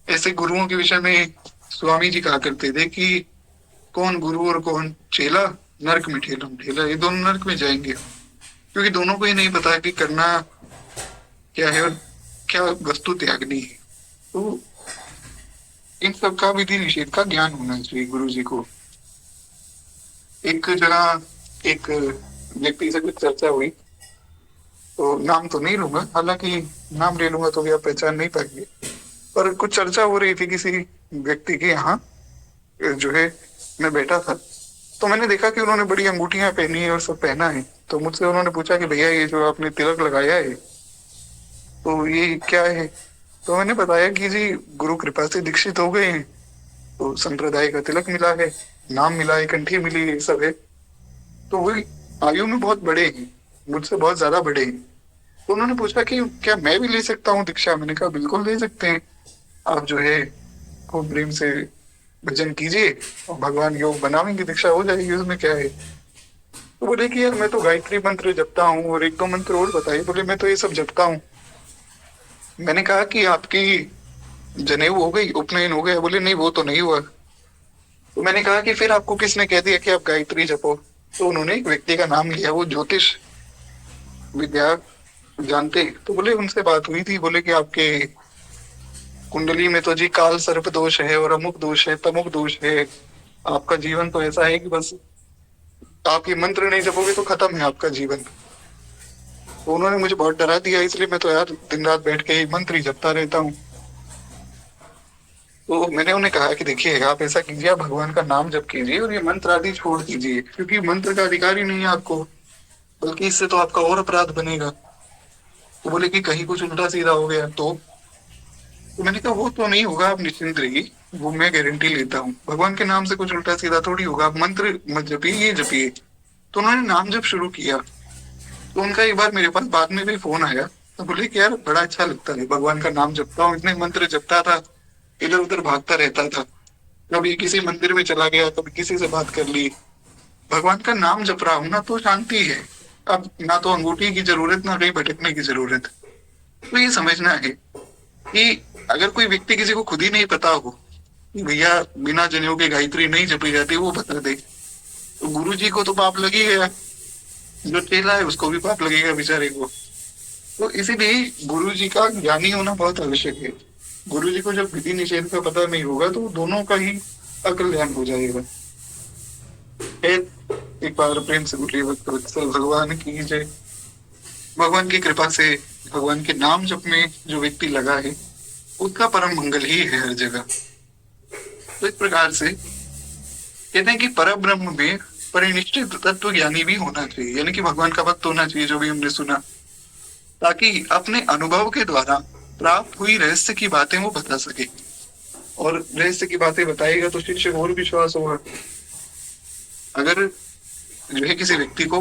A: ऐसे गुरुओं के विषय में स्वामी जी कहा करते थे कि कौन गुरु और कौन चेला, नरक में ठेलम ठेला, ये दोनों नरक में जाएंगे, क्योंकि दोनों को ही नहीं पता है कि करना क्या है और क्या वस्तु त्यागनी है। तो इन सब का विधि निषेध का ज्ञान होना चाहिए गुरु जी को। एक जगह एक व्यक्ति से कुछ चर्चा हुई, तो नाम तो नहीं लूंगा, हालांकि नाम ले लूंगा तो भी आप पहचान नहीं पाएंगे। और कुछ चर्चा हो रही थी किसी व्यक्ति की यहाँ, जो है मैं बैठा था, तो मैंने देखा कि उन्होंने बड़ी अंगूठियां पहनी है और सब पहना है। तो मुझसे उन्होंने पूछा कि भैया ये जो आपने तिलक लगाया है तो ये क्या है। तो मैंने बताया कि जी गुरु कृपा से दीक्षित हो गए हैं, तो संप्रदाय का तिलक मिला है, नाम मिला है, कंठी मिली है, ये सब है। तो वही आयु में बहुत बड़े हैं, मुझसे बहुत ज्यादा बड़े हैं। तो उन्होंने पूछा कि क्या मैं भी ले सकता हूँ दीक्षा। मैंने कहा बिल्कुल ले सकते हैं, आप जो है खूब प्रेम से भजन कीजिए और भगवान योग बनावेंगे, दीक्षा हो जाएगी, उसमें क्या है। तो बोले कि यार मैं तो गायत्री मंत्र जपता हूँ और एक दो मंत्र और बताइए। बोले मैं तो ये सब जपता हूँ। मैंने कहा कि आपकी जनेऊ हो गई, उपनयन हो गया। बोले नहीं वो तो नहीं हुआ। तो मैंने कहा कि फिर आपको किसने कह दिया कि आप गायत्री जपो। तो उन्होंने एक व्यक्ति का नाम लिया, वो ज्योतिष विद्या जानते। तो बोले उनसे बात हुई थी, बोले कि आपके कुंडली में तो जी काल सर्प दोष है और अमुक दोष है, तमुक दोष है, आपका जीवन तो ऐसा है कि बस आप ये मंत्र नहीं जपोगे तो खत्म है आपका जीवन। तो उन्होंने मुझे बहुत डरा दिया, इसलिए मैं तो यार दिन रात बैठ के मंत्र ही जपता रहता हूँ। तो मैंने उन्हें कहा कि देखिए आप ऐसा कीजिए, आप भगवान का नाम जप कीजिए और ये मंत्र आदि छोड़ दीजिए, क्योंकि मंत्र का अधिकार ही नहीं है आपको, बल्कि इससे तो आपका और अपराध बनेगा। तो बोले कि कहीं कुछ उल्टा सीधा हो गया तो मैंने कहा वो तो नहीं होगा, आप निश्चिंत रहिए, वो मैं गारंटी लेता हूँ, भगवान के नाम से कुछ उल्टा सीधा थोड़ी होगा, आप मंत्र मत जपिए, ये जपिए। तो उन्होंने नाम जप शुरू किया। तो उनका एक बार मेरे पास बाद में भी फोन आया, तो बोले कि यार बड़ा अच्छा लगता है, भगवान का नाम जपता हूँ, इतने मंत्र जपता था, इधर उधर भागता रहता था, कभी किसी मंदिर में चला गया, कभी किसी से बात कर ली, भगवान का नाम जप रहा हूं ना तो शांति है। अब ना तो अंगूठी की जरूरत, ना कहीं भटकने की जरूरत। तो ये समझना है कि अगर कोई व्यक्ति किसी को खुद ही नहीं पता हो कि भैया बिना जनेऊ के गायत्री नहीं जपी जाती, वो बता दे, तो गुरु जी को तो पाप लग ही गया, जो चेला है उसको भी पाप लगेगा बेचारे को। तो इसीलिए गुरु जी का ज्ञानी होना बहुत आवश्यक है। गुरु जी को जब विधि निषेध का पता नहीं होगा तो दोनों का ही अकल्याण हो जाएगा। एक बार प्रेम से बोलिए वत्सल भगवान की जय। भगवान की कृपा से भगवान के नाम जप में जो व्यक्ति लगा है उसका परम मंगल ही है हर जगह। तो इस प्रकार से कहते हैं कि पर ब्रह्म में परिनिष्ठित तत्व ज्ञानी भी होना चाहिए, यानी कि भगवान का भक्त होना चाहिए, जो भी हमने सुना, ताकि अपने अनुभव के द्वारा प्राप्त हुई रहस्य की बातें वो बता सके। और रहस्य की बातें बताएगा तो शिष्य और विश्वास होगा। अगर जो है किसी व्यक्ति को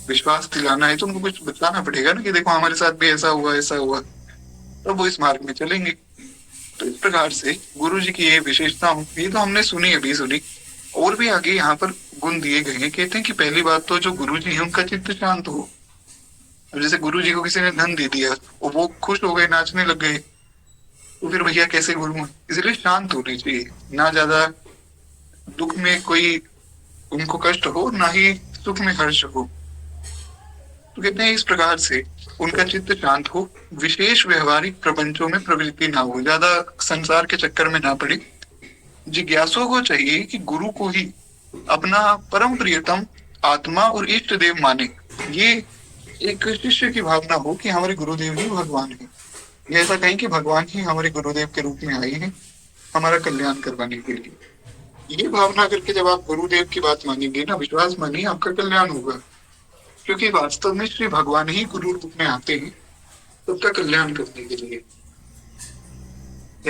A: विश्वास दिलाना है तो उनको कुछ बताना पड़ेगा ना, कि देखो हमारे साथ भी ऐसा हुआ ऐसा हुआ, तो वो इस मार्ग में चलेंगे। तो इस प्रकार से गुरु जी की ये विशेषता, ये तो हमने सुनी अभी सुनी, और भी आगे यहाँ पर गुण दिए गए हैं। कहते हैं कि पहली बात तो जो गुरु जी है उनका चित्त शांत हो। अब जैसे गुरु जी को किसी ने धन दे दिया और वो खुश हो गए, नाचने लग गए, तो फिर भैया कैसे गुरु हैं। इसलिए शांत होनी चाहिए, ना ज्यादा दुख में कोई उनको कष्ट हो, ना ही सुख में हर्ष हो। तो कहते हैं इस प्रकार से उनका चित्त शांत हो, विशेष व्यवहारिक प्रपंचों में प्रवृत्ति ना हो, ज्यादा संसार के चक्कर में ना पड़े। जिज्ञासु को चाहिए कि गुरु को ही अपना परम प्रियतम आत्मा और इष्ट देव माने। ये एक शिष्य की भावना हो कि हमारे गुरुदेव ही भगवान है। ये ऐसा कहें कि भगवान ही हमारे गुरुदेव के रूप में आए हैं हमारा कल्याण करवाने के लिए। ये भावना करके जब आप गुरुदेव की बात मानेंगे ना, विश्वास मानिए, आपका कल्याण होगा, क्योंकि वास्तव में श्री भगवान ही गुरु रूप में आते हैं सबका कल्याण करने के लिए।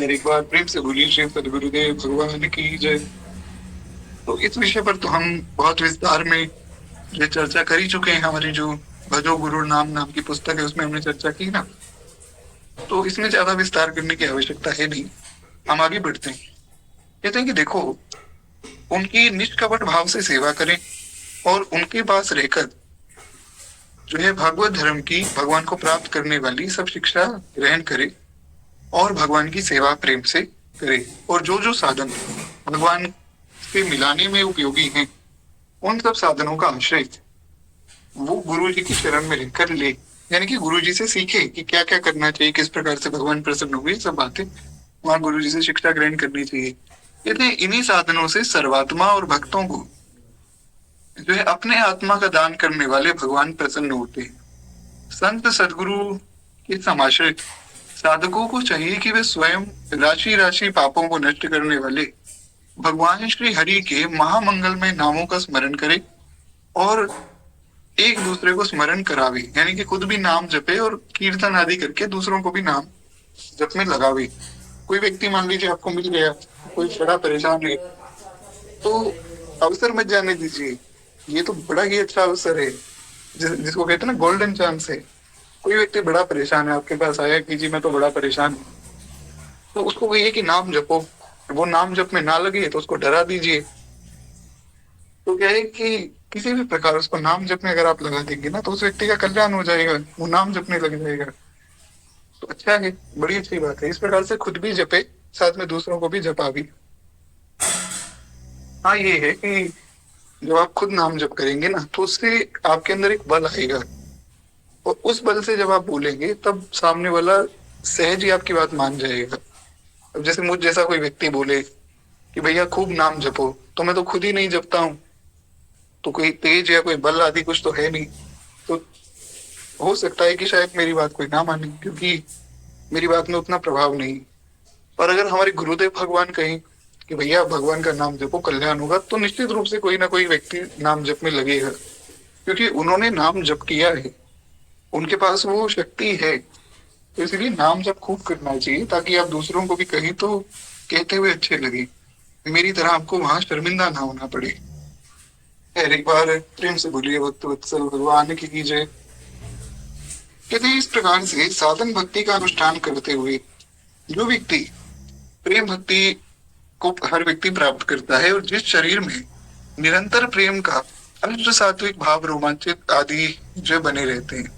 A: एक बार प्रेम से बोलिए श्री सदगुरुदेव भगवान की जय। तो इस विषय पर तो हम बहुत विस्तार में ये चर्चा कर ही चुके हैं। हमारी जो भजो गुरु नाम की पुस्तक है उसमें हमने चर्चा की ना, तो इसमें ज्यादा विस्तार करने की आवश्यकता है नहीं। हम आगे बढ़ते हैं। कहते हैं कि देखो, उनकी निष्कपट भाव से सेवा करें और उनके पास रहकर जो है भागवत धर्म की, भगवान को प्राप्त करने वाली सब शिक्षा ग्रहण करे और भगवान की सेवा प्रेम से करे। और जो जो साधन भगवान से मिलाने में उपयोगी हैं उन सब साधनों का आश्रय वो गुरु जी की शरण में रहकर ले, यानी कि गुरु जी से सीखे कि क्या क्या करना चाहिए, किस प्रकार से भगवान प्रसन्न हुए, सब बातें वहां गुरु जी से शिक्षा ग्रहण करनी चाहिए। कहते हैं इन्हीं साधनों से सर्वात्मा और भक्तों को जो है अपने आत्मा का दान करने वाले भगवान प्रसन्न होते हैं। संत सदगुरु के समाश्रित साधकों को चाहिए कि वे स्वयं राशि राशि पापों को नष्ट करने वाले भगवान श्री हरि के महामंगलमय नामों का स्मरण करें और एक दूसरे को स्मरण करावे, यानी कि खुद भी नाम जपे और कीर्तन आदि करके दूसरों को भी नाम जप में लगावे। कोई व्यक्ति मान लीजिए आपको मिल गया, कोई बड़ा परेशान है, तो अवसर मत जाने दीजिए। ये तो बड़ा ही अच्छा अवसर है, जिसको कहते हैं ना गोल्डन चांस है। कोई व्यक्ति बड़ा परेशान है, आपके पास आया कि जी मैं तो बड़ा परेशान हूँ, तो उसको कहिए कि नाम जपो। वो नाम जप में ना लगे तो उसको डरा दीजिए। तो क्या है कि किसी भी प्रकार उसको नाम जप में अगर आप लगा देंगे ना, तो उस व्यक्ति का कल्याण हो जाएगा, वो नाम जपने लग जाएगा। तो अच्छा है, बड़ी अच्छी बात है। इस प्रकार से खुद भी जपे, साथ में दूसरों को भी जपा भी। हाँ, ये है कि जब आप खुद नाम जप करेंगे ना, तो उससे आपके अंदर एक बल आएगा, और उस बल से जब आप बोलेंगे तब सामने वाला सहज ही आपकी बात मान जाएगा। अब जैसे मुझ जैसा कोई व्यक्ति बोले कि भैया खूब नाम जपो, तो मैं तो खुद ही नहीं जपता हूँ, तो कोई तेज या कोई बल आदि कुछ तो है नहीं, तो हो सकता है कि शायद मेरी बात कोई ना माने, क्योंकि मेरी बात में उतना प्रभाव नहीं। पर अगर हमारे गुरुदेव भगवान कहें कि भैया भगवान का नाम जपो कल्याण होगा, तो निश्चित रूप से कोई ना कोई व्यक्ति नाम जप में लगेगा, क्योंकि उन्होंने नाम जप किया है, उनके पास वो शक्ति है। तो इसलिए नाम जप खूब करना चाहिए, ताकि आप दूसरों को भी कहें तो कहते हुए अच्छे लगे, मेरी तरह आपको वहां शर्मिंदा ना होना पड़े। खैर, एक बार प्रेम से बोलिए भक्त वत्सल भगवान की जय। कहते हैं इस प्रकार से साधन भक्ति का अनुष्ठान करते हुए जो व्यक्ति प्रेम भक्ति को हर व्यक्ति प्राप्त करता है, और जिस शरीर में निरंतर प्रेम का अष्ट सात्विक भाव रोमांचित आदि जो बने रहते हैं।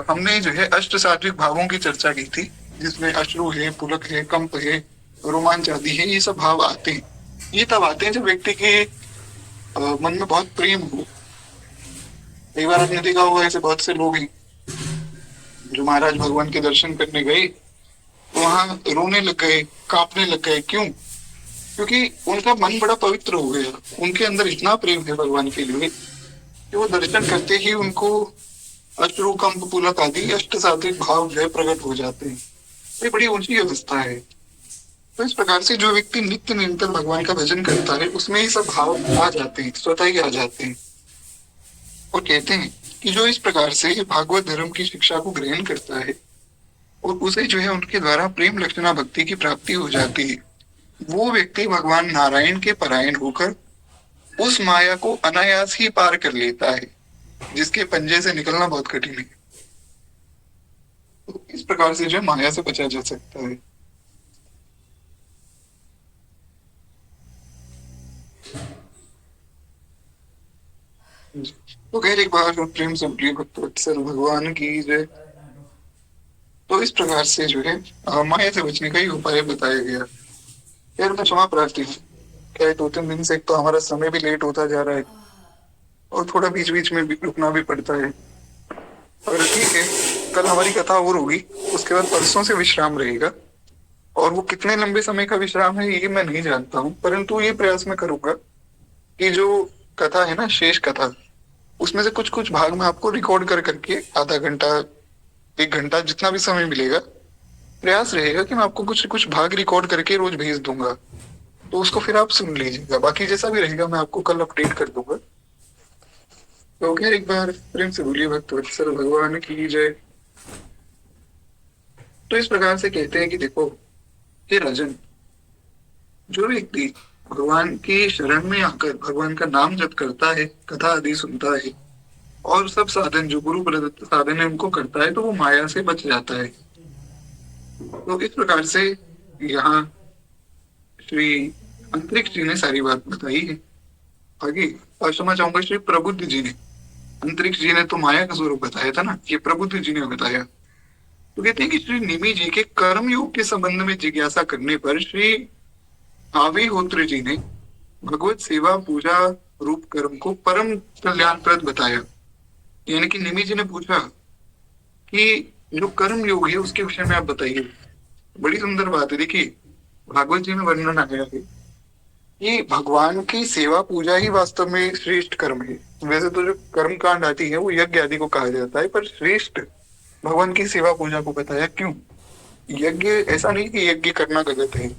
A: हमने जो है अष्ट सात्विक भावों की चर्चा की थी, जिसमें अश्रु है, पुलक है, कंप है, रोमांच आदि है। ये सब भाव आते हैं, ये तब आते हैं जब व्यक्ति के मन में बहुत प्रेम हो। कई बार आपने देखा होगा, ऐसे बहुत से लोग हैं जो महाराज भगवान के दर्शन करने गए, वहां रोने लग गए, कांपने लग गए। क्यों? क्योंकि उनका मन बड़ा पवित्र हो गया, उनके अंदर इतना प्रेम है भगवान के लिए कि वो दर्शन करते ही उनको अश्रु कंप पुलक आदि अष्ट सात्विक भाव जो है प्रकट हो जाते हैं। ये बड़ी ऊंची अवस्था है। तो इस प्रकार से जो व्यक्ति नित्य निरंतर भगवान का भजन करता है, उसमें ये सब भाव आ जाते हैं, स्वतः ही आ जाते हैं। और कहते हैं कि जो इस प्रकार से भागवत धर्म की शिक्षा को ग्रहण करता है और उसे जो है उनके द्वारा प्रेम लक्षणा भक्ति की प्राप्ति हो जाती है, वो व्यक्ति भगवान नारायण के परायण होकर उस माया को अनायास ही पार कर लेता है, जिसके पंजे से निकलना बहुत कठिन है। तो इस प्रकार से जो है माया से बचा जा सकता है। तो खैर, एक बार प्रेम से बोलिए भक्त वत्सल भगवान की जय। तो इस प्रकार से जो है माया से बचने का ही उपाय बताया गया। यार, मैं क्षमा प्रार्थी हूँ, क्या है 2-3 दिन से एक तो हमारा समय भी लेट होता जा रहा है, और थोड़ा बीच बीच में भी रुकना भी पड़ता है। और ठीक है, कल हमारी कथा और होगी, उसके बाद परसों से विश्राम रहेगा। और वो कितने लंबे समय का विश्राम है ये मैं नहीं जानता हूँ, परंतु ये प्रयास मैं करूंगा कि जो कथा है ना, शेष कथा, उसमें से कुछ कुछ भाग मैं आपको रिकॉर्ड कर करके आधा घंटा 1 घंटा जितना भी समय मिलेगा, प्रयास रहेगा कि मैं आपको कुछ कुछ भाग रिकॉर्ड करके रोज भेज दूंगा, तो उसको फिर आप सुन लीजिएगा। बाकी जैसा भी रहेगा मैं आपको कल अपडेट कर दूंगा। तो खैर, एक बार प्रेम से बोलिए भक्त वत्सल भगवान की जय। तो इस प्रकार से कहते हैं कि देखो हे राजन, जो व्यक्ति भगवान की शरण में आकर भगवान का नाम जप करता है, कथा आदि सुनता है, और सब साधन जो गुरु प्रदत्त साधन है उनको करता है, तो वो माया से बच जाता है। तो इस प्रकार से यहाँ श्री अंतरिक्ष जी ने सारी बात बताई है। आगे और क्षमा चाहूंगा, श्री प्रबुद्ध जी ने, अंतरिक्ष जी ने तो माया का स्वरूप बताया था ना, ये प्रबुद्ध जी ने बताया। तो कहते हैं कि श्री निमि जी के कर्म योग के संबंध में जिज्ञासा करने पर श्री आविहोत्र जी ने भगवत सेवा पूजा रूप कर्म को परम कल्याणप्रद बताया। यानी कि निमि जी ने पूछा कि जो कर्म योग है उसके विषय में आप बताइए। बड़ी सुंदर बात है। देखिए, भागवत जी में वर्णन आ गया है कि भगवान की सेवा पूजा ही वास्तव में श्रेष्ठ कर्म है। वैसे तो जो कर्म कांड आती है वो यज्ञ आदि को कहा जाता है, पर श्रेष्ठ भगवान की सेवा पूजा को बताया। क्यों? यज्ञ, ऐसा नहीं कि यज्ञ करना गलत है,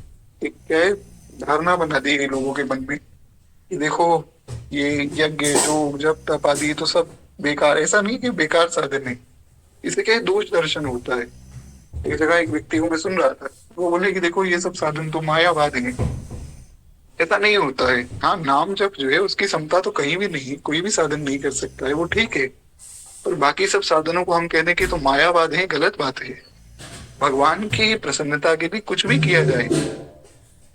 A: एक क्या है, धारणा बना दी गई लोगों के मन में कि देखो ये यज्ञ जो जब तप आदि तो सब बेकार। ऐसा नहीं कि बेकार साधन है, इसे क्या है, दोष दर्शन होता है। एक जगह एक व्यक्ति को मैं सुन रहा था, वो बोले कि देखो ये सब साधन तो मायावाद है। ऐसा नहीं होता है। हाँ, नाम जप जो है उसकी क्षमता तो कहीं भी नहीं, कोई भी साधन नहीं कर सकता है, वो ठीक है। पर बाकी सब साधनों को हम कहने की तो मायावाद है, गलत बात है। भगवान की प्रसन्नता के लिए कुछ भी किया जाए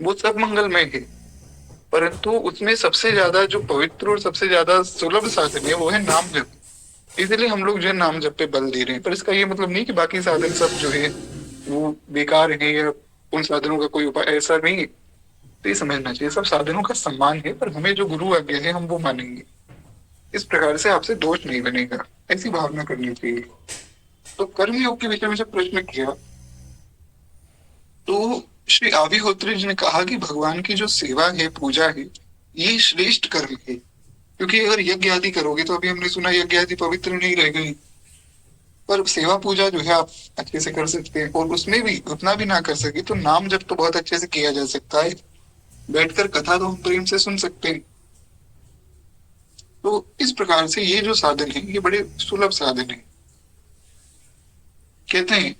A: वो सब मंगलमय है, परंतु उसमें सबसे ज्यादा जो पवित्र और सबसे ज्यादा सुलभ साधन है वो है नाम जप। इसलिए हम लोग जो है नाम जप पे बल दे रहे हैं। पर इसका ये मतलब नहीं कि बाकी साधन सब जो है वो बेकार है या उन साधनों का कोई उपाय, ऐसा नहीं है। तो ये समझना चाहिए सब साधनों का सम्मान है, पर हमें जो गुरु आज्ञा है हम वो मानेंगे। इस प्रकार से आपसे दोष नहीं बनेगा, ऐसी भावना करनी चाहिए। तो कर्मयोग के विषय में जब प्रश्न किया तो श्री आविहोत्री जी ने कहा कि भगवान की जो सेवा है, पूजा है, ये श्रेष्ठ कर्म है। क्योंकि अगर यज्ञ आदि करोगे तो अभी हमने सुना यज्ञ आदि पवित्र नहीं रह गई, पर सेवा पूजा जो है आप अच्छे से कर सकते हैं। और उसमें भी उतना भी ना कर सके तो नाम जब तो बहुत अच्छे से किया जा सकता है, बैठकर कथा तो हम प्रेम से सुन सकते हैं। तो इस प्रकार से ये जो साधन है ये बड़े सुलभ साधन है। कहते हैं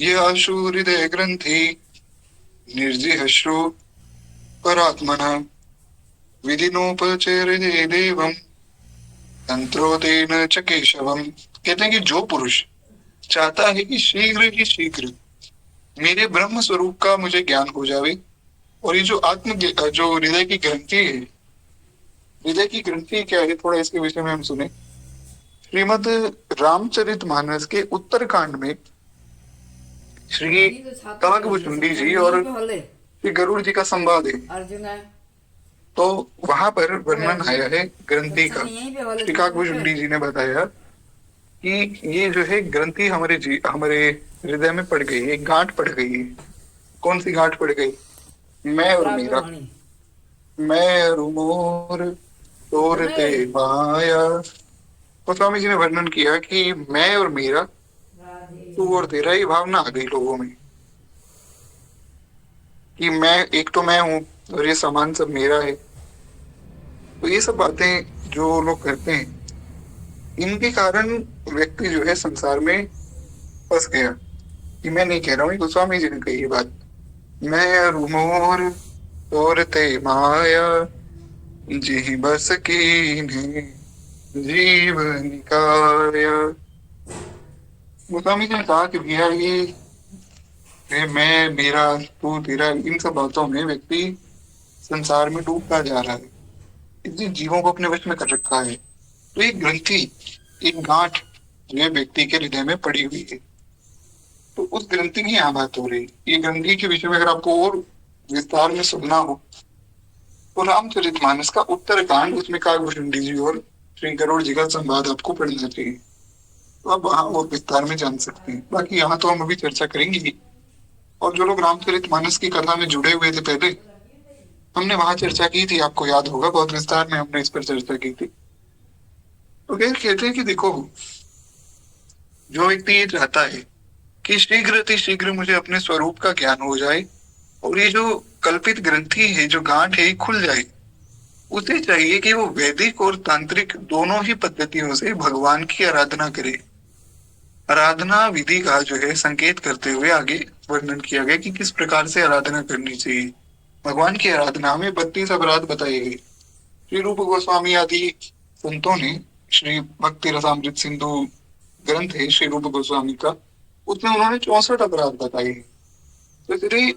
A: ये आशु हृदय ग्रंथि निर्जिहश्रु परात्मना विधिनोपचर्य देवम तंत्रोदेन च केशवम। कहते हैं कि जो पुरुष चाहता है कि शीघ्र ही शीघ्र मेरे ब्रह्म स्वरूप का मुझे ज्ञान हो जावे, और ये जो जो हृदय की ग्रंथि है, हृदय की ग्रंथि क्या है, थोड़ा इसके विषय में हम सुने। श्रीमद रामचरितमानस के उत्तरकांड में श्री काकभुचुंडी जी और श्री गरुड़ जी का संवाद है। तो वहां पर वर्णन आया है ग्रंथि का। श्री काकभुचुंडी जी ने बताया कि ये जो है ग्रंथि हमारे हृदय में पड़ गई है, गांठ पड़ गई है। कौन सी गांठ पड़ गई? मैं और मेरा। मैं रुमोर तोरते माया। तो स्वामी जी ने वर्णन किया कि मैं और मेरा, तू और तेरा, ये भावना आ गई लोगों में कि मैं, एक तो मैं हूँ और ये सामान सब मेरा है। तो ये सब बातें जो लोग करते हैं इनके कारण व्यक्ति जो है संसार में फंस गया। कि मैं नहीं कह रहा हूँ, गोस्वामी जी ने कही ये बात। मैं रुमोर तोरते माया जी बस की जीव निकाया। गोस्वामी जी ने कहा कि भैया ये मैं, मेरा, तू, तेरा, इन सब बातों में व्यक्ति संसार में डूबता जा रहा है, इतने जीवों को अपने वश में कर रखा है। तो एक ग्रंथि, एक गांठ जो है व्यक्ति के हृदय में पड़ी हुई है। तो उस ग्रंथि की यहाँ बात हो रही है। ये ग्रंथि के विषय में अगर आपको और विस्तार में सुनना हो तो रामचरितमानस का उत्तरकांड, उसमें काकभुचुंडी जी और श्री गरुड़ जी का संवाद आपको पढ़ना चाहिए। तो आप वहां और विस्तार में जान सकते हैं। बाकी यहाँ तो हम अभी चर्चा करेंगे ही। और जो लोग रामचरितमानस की कथा में जुड़े हुए थे पहले, हमने वहां चर्चा की थी, आपको याद होगा, बहुत विस्तार में हमने इस पर चर्चा की थी। तो क्या कहते हैं कि देखो, जो व्यक्ति ये चाहता है कि शीघ्र अति शीघ्र मुझे अपने स्वरूप का ज्ञान हो जाए और ये जो कल्पित ग्रंथि है, जो गांठ है, खुल जाए, उसे चाहिए कि वो वैदिक और तांत्रिक दोनों ही पद्धतियों से भगवान की आराधना करे। आराधना विधि का जो है संकेत करते हुए आगे वर्णन किया गया कि किस प्रकार से आराधना करनी चाहिए। भगवान की आराधना में 32 अपराध बताए गए। श्री रूप गोस्वामी आदि संतों ने, श्री भक्ति रसामृत सिंधु ग्रंथ है श्री रूप गोस्वामी का, उसमें उन्होंने 64 अपराध बताए। तो इसलिए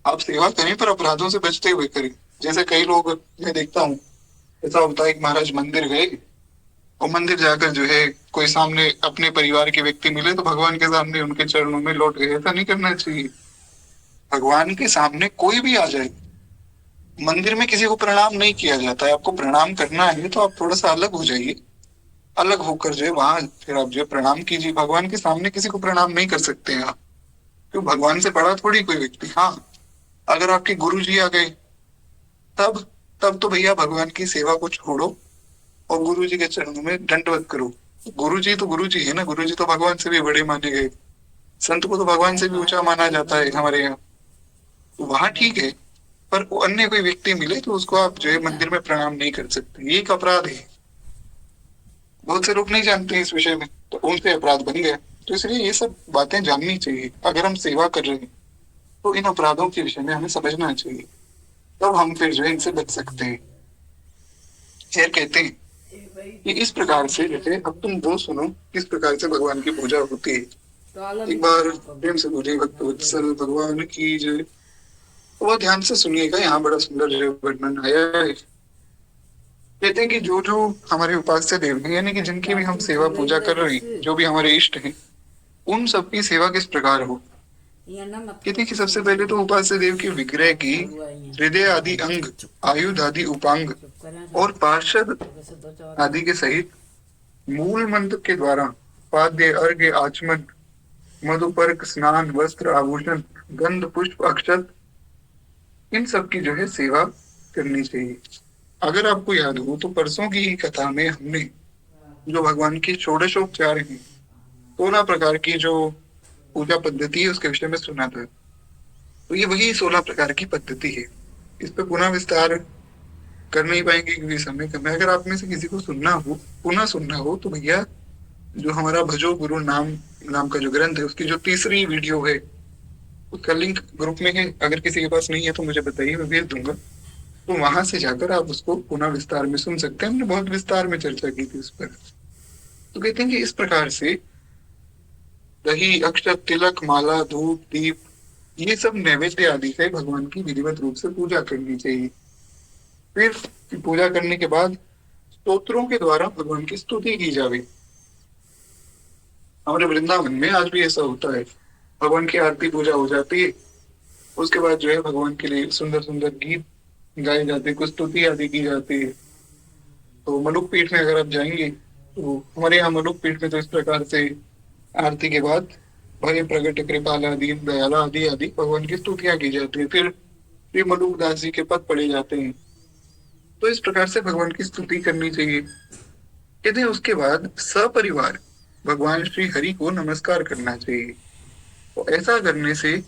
A: आप सेवा करें पर अपराधों से बचते हुए करें। जैसे कई लोग मैं देखता हूँ, ऐसा होता है कि महाराज मंदिर गए और मंदिर जाकर जो है कोई सामने अपने परिवार के व्यक्ति मिले तो भगवान के सामने उनके चरणों में लौट गए। ऐसा नहीं करना चाहिए। भगवान के सामने कोई भी आ जाए, मंदिर में किसी को प्रणाम नहीं किया जाता है। आपको प्रणाम करना है तो आप थोड़ा सा अलग हो जाइए, अलग होकर जो है वहां फिर आप जो है प्रणाम कीजिए। भगवान के सामने किसी को प्रणाम नहीं कर सकते हैं आप, क्यों? भगवान से बड़ा थोड़ी कोई व्यक्ति। हाँ, अगर आपके गुरु जी आ गए तब तो भैया भगवान की सेवा को छोड़ो और गुरु जी के चरणों में दंडवत करो। गुरु जी है ना, गुरु जी तो भगवान से भी बड़े माने गए, संत को तो भगवान से भी ऊंचा माना जाता है हमारे यहाँ। तो वहां ठीक है, पर वो अन्य कोई व्यक्ति मिले तो उसको आप जो है मंदिर में प्रणाम नहीं कर सकते, ये एक अपराध है। बहुत से लोग नहीं जानते हैं इस विषय में, तो उनसे अपराध बन गया। तो इसलिए ये सब बातें जाननी चाहिए। अगर हम सेवा कर रहे हैं तो इन अपराधों के विषय में हमें समझना चाहिए, तब हम फिर जो है इनसे बच सकते हैं। खैर कहते हैं कि इस प्रकार से जैसे अब तुम वो सुनो किस प्रकार से भगवान की पूजा होती है। एक बार प्रेम से बोलिए भक्त वत्सल भगवान की जय। तो वह ध्यान से सुनिएगा, यहाँ बड़ा सुंदर जो है वर्णन आया है। कहते हैं कि जो जो हमारे उपास्य देव हैं, यानी कि जिनकी भी हम सेवा पूजा कर रहे हैं, जो भी हमारे इष्ट हैं, उन सबकी सेवा किस प्रकार हो। कहते हैं कि सबसे पहले तो उपास्य देव के विग्रह की हृदय आदि अंग, आयुध आदि उपांग और पार्षद आदि के सहित मूल मंत्र के द्वारा पाद्य अर्घ्य आचमन मधुपर्क स्नान वस्त्र आभूषण गंध पुष्प अक्षत, इन सब की जो है सेवा करनी चाहिए। अगर आपको याद हो तो परसों की ही कथा में हमने जो भगवान के षोडशोपचार हैं, 16 प्रकार की जो पूजा पद्धति है उसके विषय में सुना था। तो ये वही 16 प्रकार की पद्धति है। इस पर पुनः विस्तार कर नहीं पाएंगे क्योंकि समय कम है। अगर आप में से किसी को सुनना हो, पुनः सुनना हो, तो भैया जो हमारा भजो गुरु नाम नाम का जो ग्रंथ है उसकी जो तीसरी वीडियो है उसका लिंक ग्रुप में है। अगर किसी के पास नहीं है तो मुझे बताइए, मैं भेज दूंगा। तो वहां से जाकर आप उसको पुनः विस्तार में सुन सकते हैं। हमने बहुत विस्तार में चर्चा की थी उस पर। तो कहते हैं कि इस प्रकार से दही अक्षत तिलक माला धूप दीप ये सब नैवेद्य आदि से भगवान की विधिवत रूप से पूजा करनी चाहिए। फिर पूजा करने के बाद स्तोत्रों के द्वारा भगवान की स्तुति की जावे। हमारे वृंदावन में आज भी ऐसा होता है, भगवान की आरती पूजा हो जाती है, उसके बाद जो है भगवान के लिए सुंदर सुंदर गीत गाए जाते हैं, कुछ स्तुति आदि की जाती है। तो मलुक पीठ में अगर आप जाएंगे तो हमारे यहाँ मलुक पीठ में तो इस प्रकार से आरती के बाद भय प्रगट कृपाल आदि दयाला आदि आदि भगवान की स्तुतियां की जाती है। फिर श्री मलुक दास जी के पद पढ़े जाते हैं। तो इस प्रकार से भगवान की स्तुति करनी चाहिए। कहते हैं उसके बाद सपरिवार भगवान श्री हरि को नमस्कार करना चाहिए। तो ऐसा करने से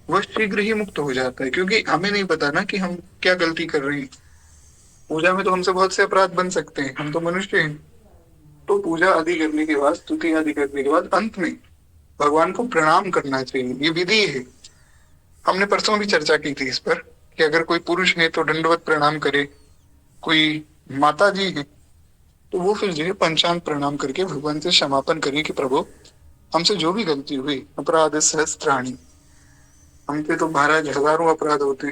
A: वह शीघ्र ही मुक्त हो जाता है, क्योंकि हमें नहीं पता ना कि हम क्या गलती कर रहे हैं। पूजा में तो हमसे बहुत से अपराध बन सकते हैं, हम तो मनुष्य हैं। तो पूजा आदि करने के बाद स्तुति आदि करने के बाद अंत में भगवान को प्रणाम करना चाहिए, ये विधि है। हमने परसों भी चर्चा की थी इस पर कि अगर कोई पुरुष है तो दंडवत प्रणाम करे, कोई माता जी है तो वो फिर जो है पंचांग प्रणाम करके भगवान से क्षमापन करे कि प्रभु हमसे जो भी गलती हुई अपराध सहस्त्राणी, हमसे तो महाराज हजारों अपराध होते,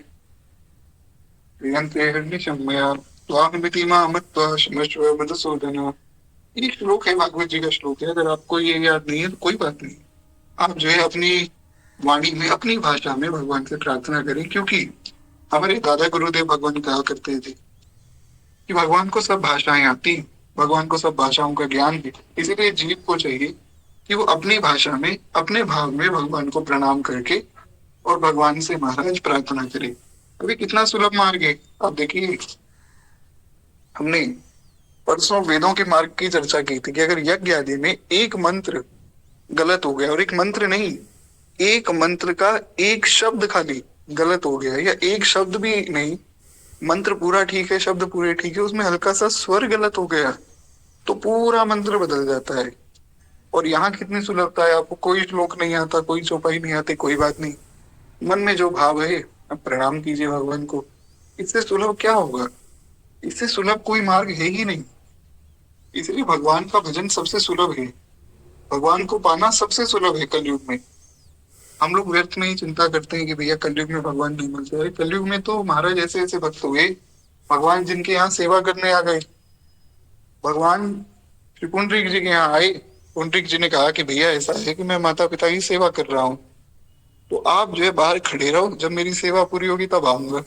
A: मधुसूदन। ये श्लोक है, भागवत जी का श्लोक है। अगर आपको ये याद नहीं है तो कोई बात नहीं, आप जो है अपनी वाणी में अपनी भाषा में भगवान से प्रार्थना करें। क्योंकि हमारे दादा गुरुदेव भगवान कहा करते थे कि भगवान को सब भाषाएं आती, भगवान को सब भाषाओं का ज्ञान है। इसीलिए जीव को चाहिए कि वो अपनी भाषा में अपने भाव में भगवान को प्रणाम करके और भगवान से महाराज प्रार्थना करे। अभी कितना सुलभ मार्ग है। आप देखिए, हमने परसों वेदों के मार्ग की चर्चा की थी कि अगर यज्ञ आदि में एक मंत्र गलत हो गया, और एक मंत्र नहीं, एक मंत्र का एक शब्द खाली गलत हो गया, या एक शब्द भी नहीं, मंत्र पूरा ठीक है, शब्द पूरे ठीक है, उसमें हल्का सा स्वर गलत हो गया तो पूरा मंत्र बदल जाता है। और यहाँ कितनी सुलभता है, आपको कोई श्लोक नहीं आता, कोई चौपाई नहीं आती, कोई बात नहीं, मन में जो भाव है अब प्रणाम कीजिए भगवान को। इससे सुलभ क्या होगा, इससे सुलभ कोई मार्ग है ही नहीं। इसलिए भगवान का भजन सबसे सुलभ है, भगवान को पाना सबसे सुलभ है कलयुग में। हम लोग व्यर्थ में ही चिंता करते हैं कि भैया कलयुग में भगवान नहीं मिलते। अरे कलयुग में तो महाराज ऐसे ऐसे भक्त हुए, भगवान जिनके यहाँ सेवा करने आ गए। भगवान श्री पुंडरीक जी के यहाँ आए, पुंडरीक जी ने कहा कि भैया ऐसा है कि मैं माता पिता की सेवा कर रहा हूँ, तो आप जो है बाहर खड़े रहो, जब मेरी सेवा पूरी होगी तब आऊंगा।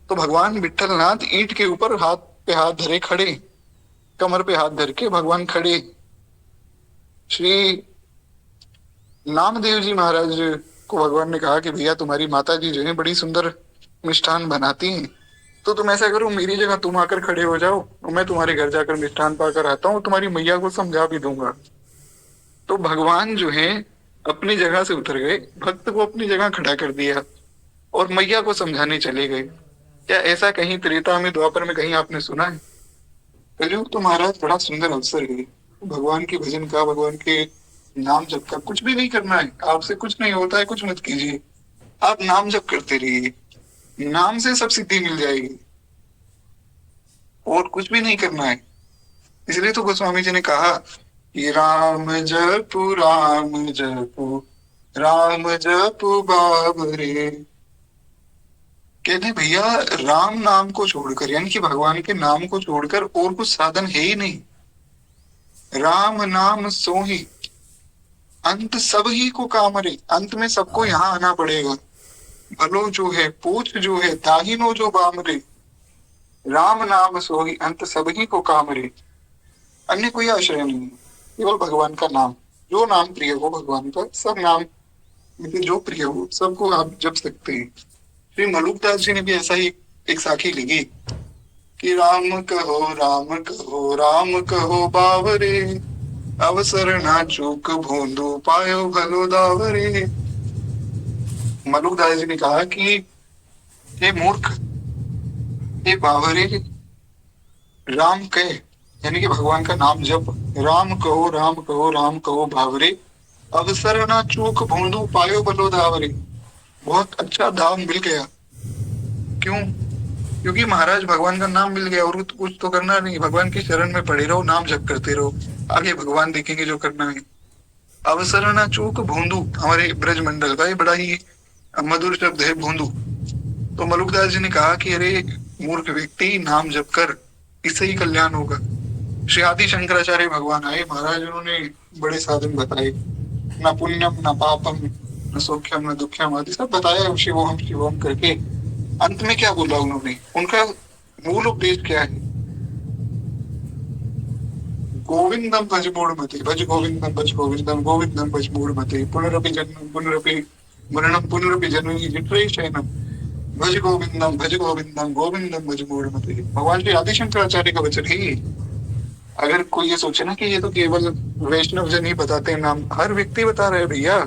A: तो भगवान विठल नाथ ईंट के ऊपर हाथ पे हाथ धरे खड़े, कमर पे हाथ धर के भगवान खड़े। श्री नामदेव जी महाराज को भगवान ने कहा कि भैया तुम्हारी माता जी जो है बड़ी सुंदर मिष्ठान बनाती हैं, तो तुम ऐसा करो, मेरी जगह तुम आकर खड़े हो जाओ और मैं तुम्हारे घर जाकर मिष्ठान पाकर आता हूँ, तुम्हारी मैया को समझा भी दूंगा। तो भगवान जो है अपनी जगह से उतर गए, भक्त को अपनी जगह खड़ा कर दिया और मैया को समझाने चले गए। क्या ऐसा कहीं त्रेता में, द्वापर में कहीं आपने सुना है? कलयुग तो महाराज बड़ा सुंदर अवसर है भगवान के भजन का, भगवान के नाम जप का। कुछ भी नहीं करना है आपसे, कुछ नहीं होता है, कुछ मत कीजिए, आप नाम जप करते रहिए, नाम से सब सिद्धि मिल जाएगी, और कुछ भी नहीं करना है। इसलिए तो गोस्वामी जी ने कहा कि राम जपु राम जपु राम जपु बाबरे। कहते हैं भैया, राम नाम को छोड़कर, यानी कि भगवान के नाम को छोड़कर और कुछ साधन है ही नहीं। राम नाम सो ही अंत सब ही को कामरे, अंत में सबको यहाँ आना पड़ेगा। भलो जो है पूछ जो है दाहिनो जो बामरे, राम नाम सो ही अंत सब ही को कामरे। अन्य कोई आश्रय नहीं है, केवल भगवान का नाम। जो नाम प्रिय हो भगवान का, सब नाम में से जो प्रिय हो सबको आप जप सकते हैं। श्री मलुकदास जी ने भी ऐसा ही एक साखी लिखी कि राम कहो राम कहो बावरे, अवसर ना चूक भोंदू पायो भलो दावरे। मलुकदास जी ने कहा कि हे मूर्ख, हे बावरे, राम कहे, यानी कि भगवान का नाम जप, राम कहो राम कहो राम कहो बावरे, अवसर ना चूक भोंदू पायो भलो दावरे। बहुत अच्छा दाव मिल गया। क्यों? क्योंकि महाराज भगवान का नाम मिल गया और कुछ तो करना नहीं, भगवान की शरण में पड़े रहो, नाम जप करते रहो, आगे भगवान देखेंगे जो करना है। अवसर ना चूक भोंदू, हमारे ब्रज मंडल का ये बड़ा ही मधुर शब्द है, भोंदू। तो मलुकदास जी ने कहा कि अरे मूर्ख व्यक्ति, नाम जप कर, इससे ही कल्याण होगा। श्री आदि शंकराचार्य भगवान आए महाराज, उन्होंने बड़े साधन बताए, न पुण्यम न पापम न सौख्यम न दुख्यम आदि सब बताया, शिवोहम करके। अंत में क्या बोला उन्होंने? उनका मूल उपदेश क्या है? गोविंदम भज मूढ़मते, भज गोविंदम भज गोविंदम गोविंदम भज मूढ़मते, पुनरपि जन्म पुनरपि मरणम पुनरपि जन्म जित्रे शयनम, भज गोविंदम गोविंदम भज मूढ़मते। भगवान श्री आदि शंकराचार्य का वचन है ये। अगर कोई ये सोचे ना कि ये तो केवल वैष्णव जन ही बताते हैं नाम, हर व्यक्ति बता रहे हैं भैया।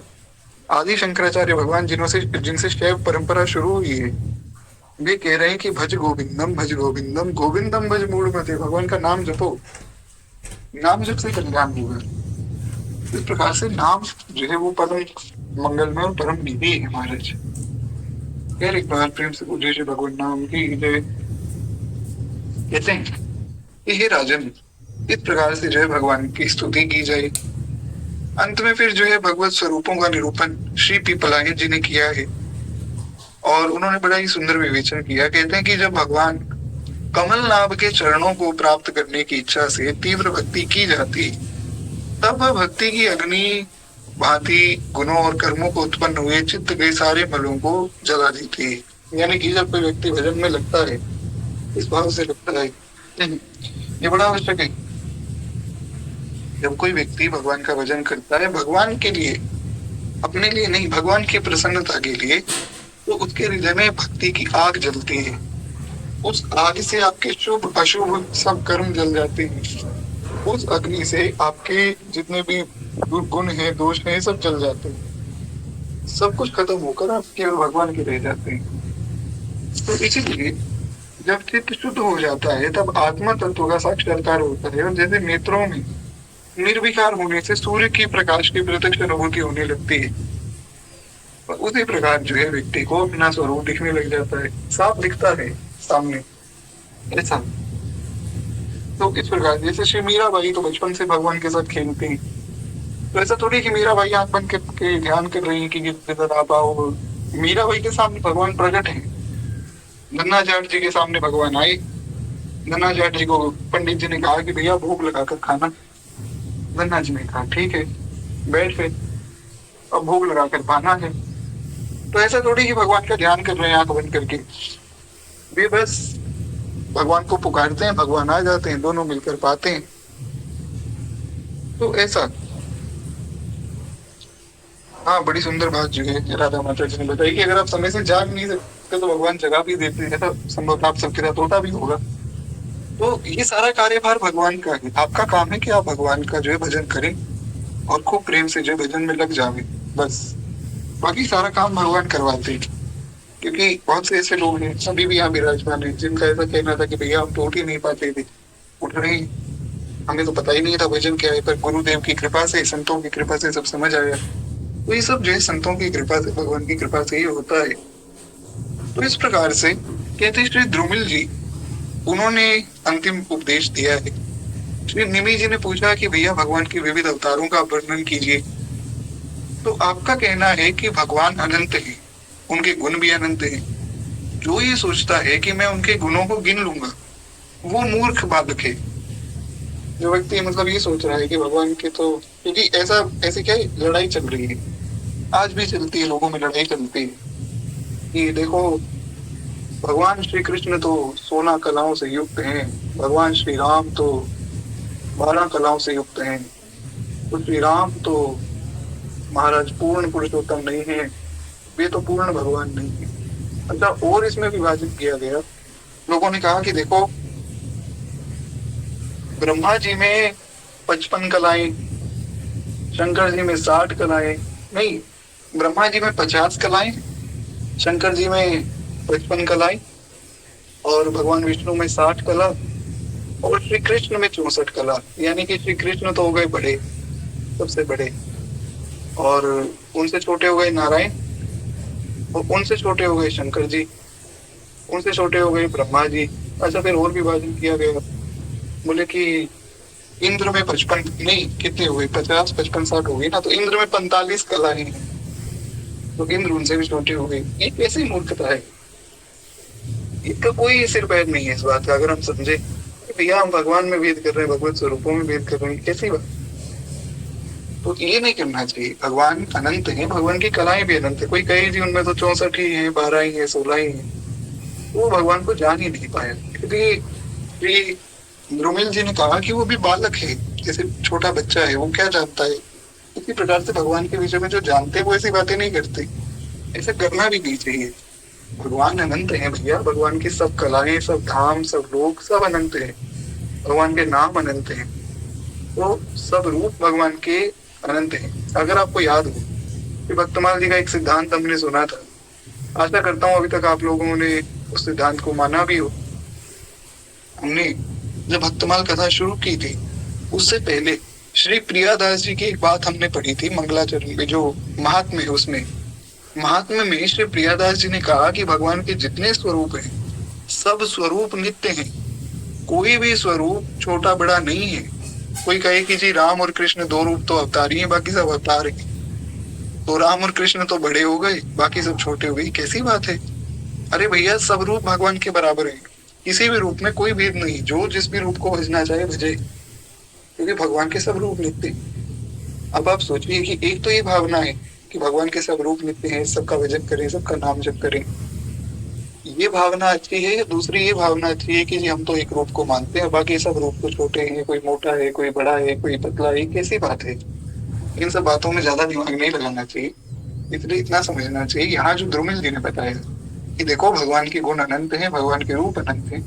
A: आदि शंकराचार्य भगवान जिनसे शैव परंपरा शुरू हुई है, वे कह रहे हैं कि भज गोविंदम गोविंदम भज मूढ़मते, भगवान का नाम जपो, नाम जप से कल्याण होगा। इस प्रकार से नाम जो है वो परम मंगलमय और परम निधि है महाराज। यार एक बार प्रेम से पूछे श्री भगवान नाम की जय। कहते हैं कि हे राजन, इस प्रकार से जो है भगवान की स्तुति की जाए। अंत में फिर जो है भगवत स्वरूपों का निरूपण श्री पीपलायन जी ने किया है और उन्होंने बड़ा ही सुंदर विवेचन किया। कहते हैं कि जब भगवान कमल नाभ के चरणों को प्राप्त करने की इच्छा से तीव्र भक्ति की जाती, तब वह भक्ति की अग्नि भांति गुणों और कर्मों को उत्पन्न हुए चित्त के सारे मलों को जला देती है। यानी कि जब कोई व्यक्ति भजन में लगता है, इस भाव से लगता है, ये बड़ा आवश्यक है। जब कोई व्यक्ति भगवान का भजन करता है भगवान के लिए, अपने लिए नहीं, भगवान की प्रसन्नता के लिए, तो उसके हृदय में भक्ति की आग जलती है। उस आग से आपके शुभ अशुभ सब कर्म जल जाते हैं। उस अग्नि से आपके जितने भी गुण हैं, दोष हैं, सब जल जाते हैं। सब कुछ खत्म होकर आप केवल भगवान के रह जाते हैं। तो इसीलिए जब चित्त शुद्ध हो जाता है तब आत्मा तत्व का साक्षात्कार होता है और जैसे नेत्रों में निर्विकार होने से सूर्य की प्रकाश की प्रत्यक्ष अनुभूति होने लगती है, उसी प्रकार जो है व्यक्ति को अपना स्वरूप दिखने लग जाता है, साफ दिखता है सामने। ऐसा तो इस प्रकार जैसे श्री मीराबाई तो बचपन से भगवान के साथ खेलती हैं, तो ऐसा थोड़ी कि मीराबाई आंख बंद करके ध्यान कर रही है कि किधर आप आओ। मीराबाई के सामने भगवान प्रकट है। धन्ना जाट जी के सामने भगवान आए। धन्ना जाट जी को पंडित जी ने कहा कि भैया भोग लगाकर खाना। धन्ना जी ने कहा ठीक है, बैठ गए, अब भोग लगाकर पाना है। तो ऐसा थोड़ी कि भगवान का ध्यान कर रहे हैं आंख बंद करके, वे बस भगवान को पुकारते हैं, भगवान आ जाते हैं, दोनों मिलकर पाते हैं। तो ऐसा, हाँ, बड़ी सुंदर बात जो है राधा माता जी ने बताई कि अगर आप समय से जाग नहीं आजकल तो भगवान जगह भी देते हैं, तो संभवतः आप सबके साथ होता भी होगा। तो ये सारा कार्यभार भगवान का है। आपका काम है कि आप भगवान का जो है भजन करें और खूब प्रेम से जो है भजन में लग जावे, बस। बाकी सारा काम भगवान करवाते हैं। क्योंकि बहुत से ऐसे लोग हैं, अभी भी यहाँ विराजमान है, जिनका ऐसा कहना था कि भैया हम तो उठ ही नहीं पाते थे, उठ रहे हैं, हमें तो पता ही नहीं था भजन क्या है, पर गुरुदेव की कृपा से, संतों की कृपा से सब समझ आया। तो ये सब जो है संतों की कृपा से, भगवान की कृपा से ही होता है। तो इस प्रकार से कहते श्री द्रुमिल जी, उन्होंने अंतिम उपदेश दिया है। श्री निमि जी ने पूछा कि भैया भगवान के विविध अवतारों का वर्णन कीजिए। तो आपका कहना है कि भगवान अनंत है, उनके गुण भी अनंत हैं। जो ये सोचता है कि मैं उनके गुणों को गिन लूंगा, वो मूर्ख बालक है। जो व्यक्ति मतलब ये सोच रहा है कि भगवान के तो, क्योंकि ऐसे क्या है, लड़ाई चल रही है, आज भी चलती है, लोगों में लड़ाई चलती है कि देखो भगवान श्री कृष्ण तो 16 कलाओं से युक्त हैं, भगवान श्री राम तो 12 कलाओं से युक्त हैं, तो श्री राम तो महाराज पूर्ण पुरुषोत्तम नहीं है, वे तो पूर्ण भगवान नहीं है। अच्छा, और इसमें विभाजित किया गया। लोगों ने कहा कि देखो ब्रह्मा जी में 55 कलाएं, शंकर जी में 60 कलाएं, नहीं, ब्रह्मा जी में 50 कलाएं, शंकर जी में 55 कलाएं, और भगवान विष्णु में 60 कला, और श्री कृष्ण में 64 कला। यानी कि श्री कृष्ण तो हो गए बड़े, सबसे बड़े, और उनसे छोटे हो गए नारायण, और उनसे छोटे हो गए शंकर जी, उनसे छोटे हो गए ब्रह्मा जी। अच्छा, फिर और विभाजन किया गया। बोले कि इंद्र में 55, नहीं कितने हो गए, 50 55 60 हो गई ना, तो इंद्र में 45 कलाएं हैं, तो इंद्र उनसे भी छोटे हो गए। ये कैसी मूर्खता है, इसका कोई सिर पैर नहीं है इस बात का। अगर हम समझे भैया हम भगवान में भेद कर रहे हैं, भगवत स्वरूपों में भेद कर रहे हैं, कैसी बात। तो ये नहीं करना चाहिए। भगवान अनंत है, भगवान की कलाएं भी अनंत है। कोई कहे जी उनमें तो 64 ही है, 12 ही है, 16 ही है, वो भगवान को जान ही नहीं पाया। क्योंकि द्रुमिल जी ने कहा कि वो भी बालक है, जैसे छोटा बच्चा है, वो क्या जानता है। इसी प्रकार से भगवान के विषय में जो जानते हैं वो ऐसी बातें नहीं करते। ऐसा करना भी नहीं चाहिए। भगवान अनंत है भैया, भगवान की सब कलाएं, सब धाम, सब लोग, सब अनंत है। भगवान के नाम अनंत है, वो सब रूप भगवान के अनंत है। अगर आपको याद हो कि भक्तमाल जी का एक सिद्धांत हमने सुना था, आशा करता हूँ अभी तक आप लोगों ने उस सिद्धांत को माना भी हो। हमने जब भक्तमाल कथा शुरू की थी, उससे पहले श्री प्रियादास जी की एक बात हमने पढ़ी थी मंगलाचरण में, जो महात्म्य है उसमें। महात्म्य में श्री प्रियादास जी ने कहा कि भगवान के जितने स्वरूप हैं, सब स्वरूप नित्य हैं। कोई भी स्वरूप छोटा बड़ा नहीं है। कोई कहे कि जी राम और कृष्ण 2 रूप तो अवतार ही है, बाकी सब अवतार है, तो राम और कृष्ण तो बड़े हो गए, बाकी सब छोटे हो गए, कैसी बात है। अरे भैया, सब रूप भगवान के बराबर है, किसी भी रूप में कोई भेद नहीं। जो जिस भी रूप को भजना चाहे भजे, क्योंकि भगवान के सब रूप नित्य। अब आप सोचिए कि एक तो ये भावना है कि भगवान के सब रूप नित्य हैं, सबका भजन करें, सबका नाम जप करें, ये भावना अच्छी है। दूसरी ये भावना अच्छी है कि जी हम तो एक रूप को मानते हैं, बाकी सब रूप तो छोटे हैं, कोई मोटा है, कोई बड़ा है, कोई पतला है, कैसी बात है। इन सब बातों में ज्यादा दिमाग नहीं लगाना चाहिए। इसलिए इतना समझना चाहिए, यहाँ जो द्रुमिल जी ने बताया कि देखो भगवान के गुण अनंत हैं, भगवान के रूप अनंत हैं,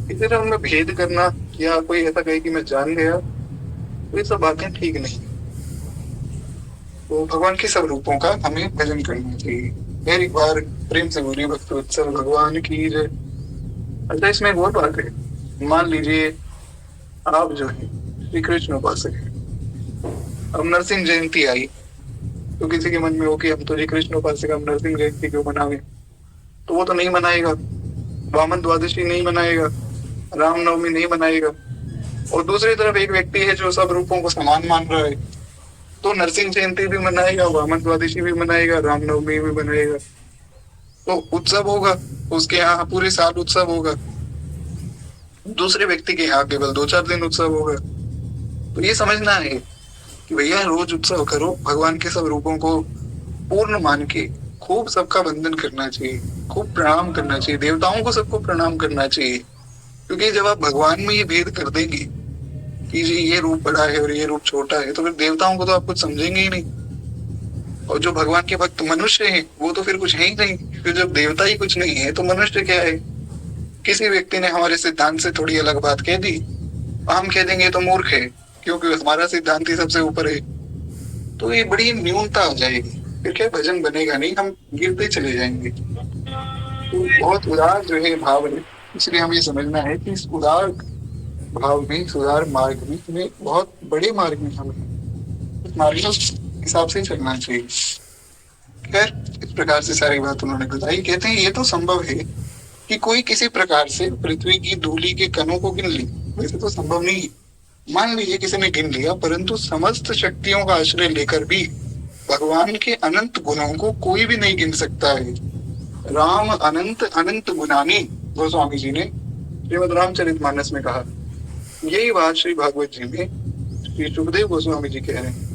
A: इसी तरह उनमें भेद करना, या कोई ऐसा कहे कि मैं जान गया, तो ये सब बातें ठीक नहीं। तो भगवान के सब रूपों का हमें भजन करना चाहिए। फिर एक बार प्रेम से बोलिए भक्त वत्सल भगवान की जय। अच्छा, इसमें एक और बात है, मान लीजिए आप जो है श्री कृष्ण उपासक है, अब नरसिंह जयंती आई, तो किसी के मन में हो कि हम तो श्री कृष्ण उपासक, हम नरसिंह जयंती क्यों मनावे, तो वो तो नहीं मनाएगा। वामन द्वादशी नहीं मनाएगा, रामनवमी नहीं मनाएगा। और दूसरी तरफ एक व्यक्ति है जो सब रूपों को समान मान रहा है, तो नरसिंह जयंती भी मनाएगा, वामन द्वादशी भी मनाएगा, रामनवमी भी मनाएगा। तो उत्सव होगा, उसके यहाँ पूरे साल उत्सव होगा, दूसरे व्यक्ति के यहाँ केवल 2-4 दिन उत्सव होगा। तो ये समझना है कि भैया रोज उत्सव करो, भगवान के सब रूपों को पूर्ण मान के खूब सबका वंदन करना चाहिए, खूब प्रणाम करना चाहिए, देवताओं को सबको प्रणाम करना चाहिए। क्योंकि जब आप भगवान में ये भेद कर देंगे कि जी ये रूप बड़ा है और ये रूप छोटा है, तो फिर देवताओं को तो आप कुछ समझेंगे ही नहीं। और जो भगवान के भक्त मनुष्य हैं वो तो फिर कुछ है ही नहीं। फिर जब देवता ही कुछ नहीं है तो मनुष्य क्या है। किसी व्यक्ति ने हमारे सिद्धांत से थोड़ी अलग बात कह दी, हम कह देंगे ये तो मूर्ख है, क्योंकि हमारा सिद्धांत ही सबसे ऊपर है। तो ये बड़ी न्यूनता हो जाएगी, फिर क्या भजन बनेगा नहीं, हम गिरते चले जाएंगे। तो बहुत उदार जो है भाव है, इसलिए हमें समझना है कि इस उदार भाव में, सुधार मार्ग में, हमें बहुत बड़े मार्ग में हमें उस मार्ग के हिसाब से चलना चाहिए। खैर, इस प्रकार से सारी बात उन्होंने बताई। कहते हैं ये तो संभव है कि कोई किसी प्रकार से पृथ्वी की धूलि के कणों को गिन ले। वैसे तो संभव नहीं है, मान लीजिए किसी ने गिन लिया, परंतु समस्त शक्तियों का आश्रय लेकर भी भगवान के अनंत गुणों को कोई भी नहीं गिन सकता है। राम अनंत अनंत गुणानी, गोस्वामी जी ने श्रीमद् रामचरितमानस में कहा। यही बात श्री भागवत जी में श्री सुखदेव गोस्वामी जी कह रहे हैं।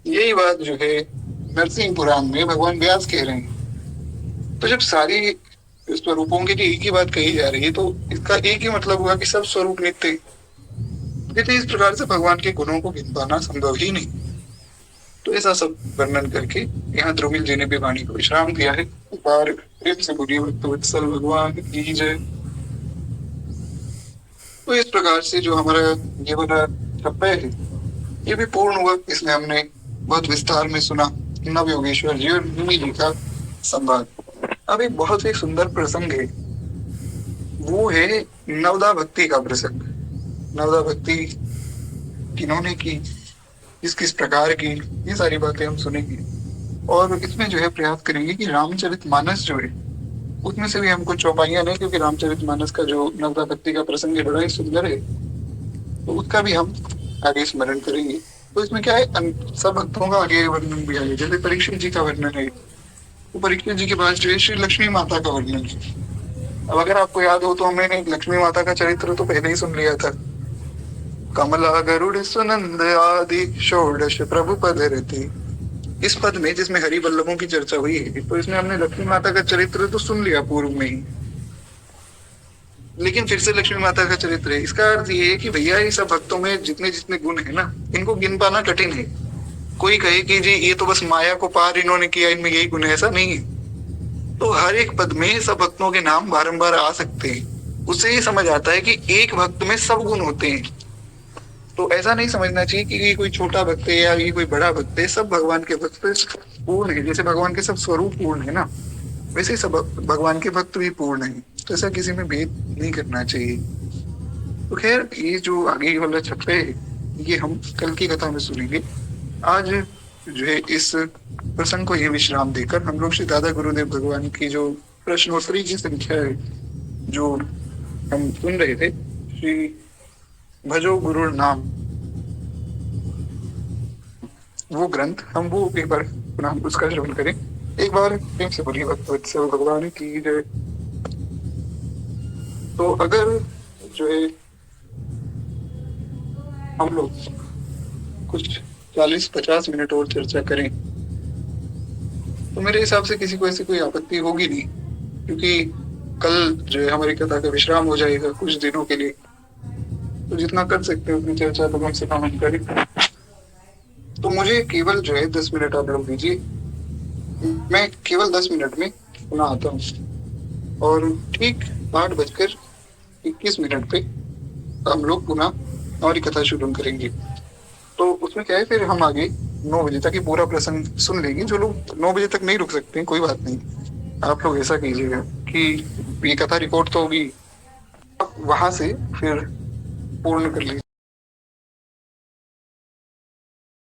A: यही बात जो है नरसिंह पुराण में भगवान व्यास कह रहे हैं। तो जब सारी स्वरूपों के लिए एक ही बात कही जा रही है तो इसका एक ही मतलब हुआ कि सब स्वरूप नित्य। कहते इस प्रकार से भगवान के गुणों को गिन पाना संभव ही नहीं। तो ऐसा सब वर्णन करके यहाँ ध्रुमिल जी ने भी वाणी को विश्राम दिया है। बार प्रेम से बोलिए भक्तवत्सल भगवान की जय। तो इस प्रकार से जो हमारा ये वाला छप्पा है ये भी पूर्ण हुआ। इसमें हमने बहुत विस्तार में सुना नव योगेश्वर जी और निमि जी का संवाद। अब एक बहुत ही सुंदर प्रसंग है, वो है नवदा भक्ति का प्रसंग। नवदा भक्ति किन्होंने की, किस किस प्रकार की, ये सारी बातें हम सुनेंगे। और इसमें जो है प्रयास करेंगे कि रामचरितमानस जो है उसमें से भी हमको चौपाइयां नहीं, क्योंकि रामचरितमानस का जो नवदा भक्ति का प्रसंग है बड़ा ही सुंदर है, तो उसका भी हम आगे स्मरण करेंगे। तो इसमें क्या है, सब भक्तों का आगे वर्णन भी आगे, जैसे परीक्षित जी का वर्णन है, तो परीक्षित जी के बाद जो है श्री लक्ष्मी माता का वर्णन है। अब अगर आपको याद हो तो हमने लक्ष्मी माता का चरित्र तो पहले ही सुन लिया था। कमला गरुड़ सुनंद आदि षोडश प्रभु पद रति। इस पद में जिसमें हरि वल्लभों की चर्चा हुई है, तो इसमें हमने लक्ष्मी माता का चरित्र तो सुन लिया पूर्व में ही, लेकिन फिर से लक्ष्मी माता का चरित्र है। इसका अर्थ ये है कि भैया ये सब भक्तों में जितने जितने गुण है ना, इनको गिन पाना कठिन है। कोई कहे कि जी ये तो बस माया को पार इन्होंने किया, इनमें यही गुण है, ऐसा नहीं है। तो हर एक पद में सब भक्तों के नाम बारंबार आ सकते हैं। उससे ये समझ आता है कि एक भक्त में सब गुण होते हैं। तो ऐसा नहीं समझना चाहिए कि ये कोई छोटा भक्त है या ये कोई बड़ा भक्त है। सब भगवान के भक्त पूर्ण है। जैसे भगवान के सब स्वरूप पूर्ण है ना, वैसे सब भगवान के भक्त भी पूर्ण है। तो ऐसा किसी में भेद नहीं करना चाहिए। तो खैर, ये जो आगे वाला छप्पे है ये हम कल की कथा में सुनेंगे। आज जो है इस प्रसंग को ये विश्राम देकर हम लोग श्री दादा गुरुदेव भगवान की जो प्रश्नोत्तरी की संख्या है जो हम सुन रहे थे, श्री भजो गुरु नाम, वो ग्रंथ, हम वो एक बार पुनः उसका श्रवण करें। एक बार प्रेम से बोलिए भक्तवत्सल भगवान की जय। तो अगर जो है हम लोग कुछ 40-50 मिनट और चर्चा करें तो मेरे हिसाब से किसी को ऐसी कोई आपत्ति होगी नहीं, क्योंकि कल जो है हमारी कथा का विश्राम हो जाएगा कुछ दिनों के लिए। तो जितना कर सकते हैं उतनी चर्चा तो कम से कम हम करें। तो मुझे केवल जो है 10 मिनट आप लोग दीजिए, मैं केवल 10 मिनट में पुनः आता हूँ। और ठीक 8:21 पे हम लोग पुनः हमारी कथा शुरू करेंगे। तो उसमें क्या है, फिर हम आगे 9 बजे तक ही पूरा प्रसंग सुन लेंगे। जो लोग 9 बजे तक नहीं रुक सकते हैं कोई बात नहीं, आप लोग ऐसा कीजिएगा कि ये कथा रिकॉर्ड तो होगी, वहां से फिर पूर्ण कर लीजिए।